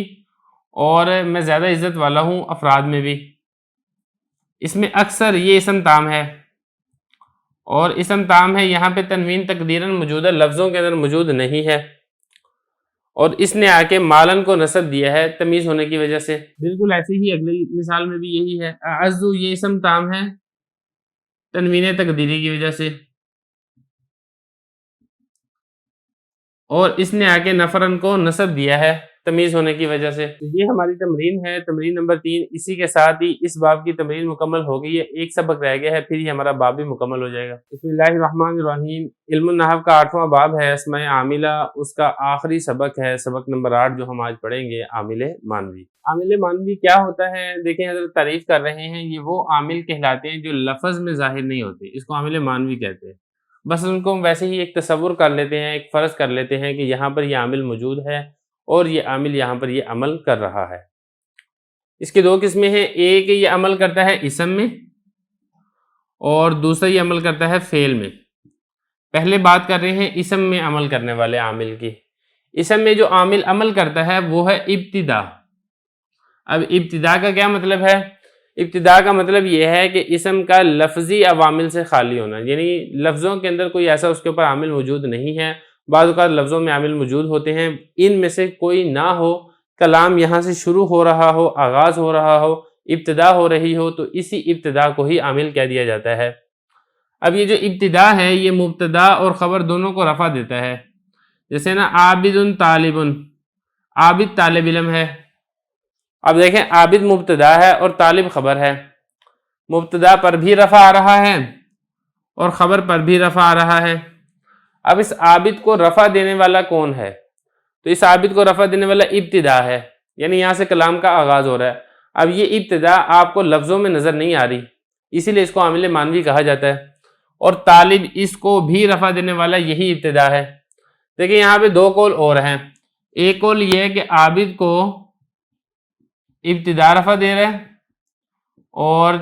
اور میں زیادہ عزت والا ہوں افراد میں بھی۔ اس میں اکثر یہ اسم تام ہے، اور اسم تام ہے، یہاں پہ تنوین تقدیراً موجودہ لفظوں کے اندر موجود نہیں ہے، اور اس نے آ کے مالن کو نصب دیا ہے تمیز ہونے کی وجہ سے۔ بالکل ایسے ہی اگلی مثال میں بھی یہی ہے، اعزو یہ اسم تام ہے تنوین تقدیری کی وجہ سے، اور اس نے آ کے نفرن کو نصب دیا ہے تمیز ہونے کی وجہ سے۔ یہ ہماری تمرین ہے، تمرین نمبر 3۔ اسی کے ساتھ ہی اس باب کی تمرین مکمل ہو گئی ہے، ایک سبق رہ گیا ہے، پھر یہ ہمارا باب بھی مکمل ہو جائے گا۔ بسم اللہ الرحمن الرحیم۔ علم النحو کا 8واں باب ہے اسماء عاملہ، اس کا آخری سبق ہے، سبق نمبر 8 جو ہم آج پڑھیں گے، عامل مانوی۔ عامل مانوی کیا ہوتا ہے؟ دیکھیں حضرت تعریف کر رہے ہیں، یہ وہ عامل کہلاتے ہیں جو لفظ میں ظاہر نہیں ہوتے، اس کو عامل مانوی کہتے ہیں۔ بس ان کو ہم ویسے ہی ایک تصور کر لیتے ہیں، ایک فرض کر لیتے ہیں کہ یہاں پر یہ عامل موجود ہے اور یہ عامل یہاں پر یہ عمل کر رہا ہے۔ اس کی دو قسمیں ہیں، ایک یہ عمل کرتا ہے اسم میں، اور دوسرا یہ عمل کرتا ہے فعل میں۔ پہلے بات کر رہے ہیں اسم میں عمل کرنے والے عامل کی۔ اسم میں جو عامل عمل کرتا ہے وہ ہے ابتدا۔ اب ابتدا کا کیا مطلب ہے؟ ابتدا کا مطلب یہ ہے کہ اسم کا لفظی عوامل سے خالی ہونا، یعنی لفظوں کے اندر کوئی ایسا اس کے اوپر عامل موجود نہیں ہے۔ بعض اوقات لفظوں میں عامل موجود ہوتے ہیں، ان میں سے کوئی نہ ہو، کلام یہاں سے شروع ہو رہا ہو، آغاز ہو رہا ہو، ابتدا ہو رہی ہو، تو اسی ابتدا کو ہی عامل کہہ دیا جاتا ہے۔ اب یہ جو ابتدا ہے یہ مبتدا اور خبر دونوں کو رفع دیتا ہے، جیسے نا عابد طالب، عابد طالب علم ہے۔ اب دیکھیں عابد مبتدا ہے اور طالب خبر ہے، مبتدا پر بھی رفع آ رہا ہے اور خبر پر بھی رفع آ رہا ہے۔ اب اس عابد کو رفع دینے والا کون ہے؟ تو اس عابد کو رفع دینے والا ابتدا ہے، یعنی یہاں سے کلام کا آغاز ہو رہا ہے۔ اب یہ ابتدا آپ کو لفظوں میں نظر نہیں آ رہی، اسی لیے اس کو عامل مانوی کہا جاتا ہے، اور طالب اس کو بھی رفع دینے والا یہی ابتدا ہے۔ دیکھیں یہاں پہ دو قول اور ہیں، ایک قول یہ ہے کہ عابد کو ابتدا رفع دے رہا ہے، اور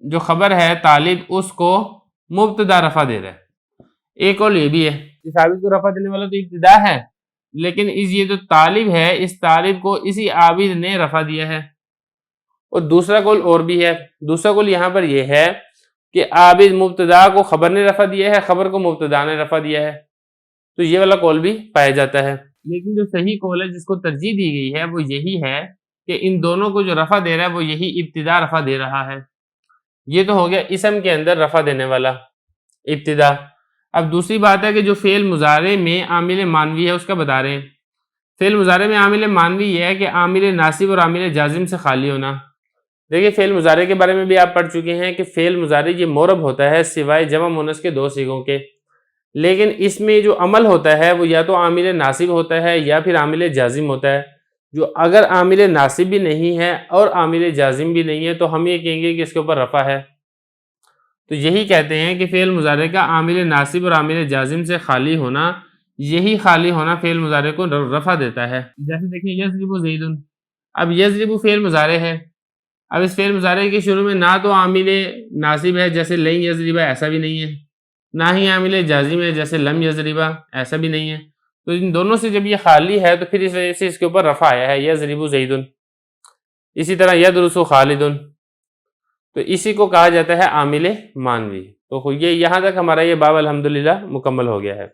جو خبر ہے طالب اس کو مبتدا رفع دے رہا ہے۔ ایک قول یہ بھی ہے، اس عابد کو رفع دینے والا تو ابتدا ہے، لیکن یہ جو طالب ہے اس طالب کو اسی عابد نے رفع دیا ہے۔ اور دوسرا قول اور بھی ہے، دوسرا قول یہاں پر یہ ہے کہ عابد مبتدا کو خبر نے رفع دیا ہے، خبر کو مبتدا نے رفع دیا ہے، تو یہ والا قول بھی پایا جاتا ہے۔ لیکن جو صحیح قول ہے جس کو ترجیح دی گئی ہے وہ یہی ہے کہ ان دونوں کو جو رفع دے رہا ہے وہ یہی ابتدا رفع دے رہا ہے۔ یہ تو ہو گیا اسم کے اندر رفع دینے والا ابتدا۔ اب دوسری بات ہے کہ جو فعل مضارع میں عامل مانوی ہے اس کا بتا رہے ہیں۔ فعل مضارع میں عامل مانوی یہ ہے کہ عامل ناصب اور عامل جازم سے خالی ہونا۔ دیکھیں فعل مضارع کے بارے میں بھی آپ پڑھ چکے ہیں کہ فعل مضارع یہ معرب ہوتا ہے سوائے جمع مؤنث کے 2 صیغوں کے، لیکن اس میں جو عمل ہوتا ہے وہ یا تو عامل ناصب ہوتا ہے یا پھر عامل جازم ہوتا ہے۔ جو اگر عامل ناصب بھی نہیں ہے اور عامل جازم بھی نہیں ہے تو ہم یہ کہیں گے کہ اس کے اوپر رفع ہے۔ تو یہی کہتے ہیں کہ فعل مضارع کا عامل ناصب اور عامل جازم سے خالی ہونا، یہی خالی ہونا فعل مضارع کو رفع دیتا ہے۔ جیسے دیکھیں یضرب زید، اب یضرب فعل مضارع ہے، اب اس فعل مضارع کے شروع میں نہ تو عامل ناصب ہے جیسے لن یضرب، ایسا بھی نہیں ہے، نہ ہی عامل جازم ہے جیسے لم یضرب، ایسا بھی نہیں ہے۔ تو ان دونوں سے جب یہ خالی ہے تو پھر اس وجہ سے اس کے اوپر رفع آیا ہے، یضرب زید۔ اسی طرح یدرس خالد، تو اسی کو کہا جاتا ہے عامل مانوی۔ تو یہ یہاں تک ہمارا یہ باب الحمدللہ مکمل ہو گیا ہے۔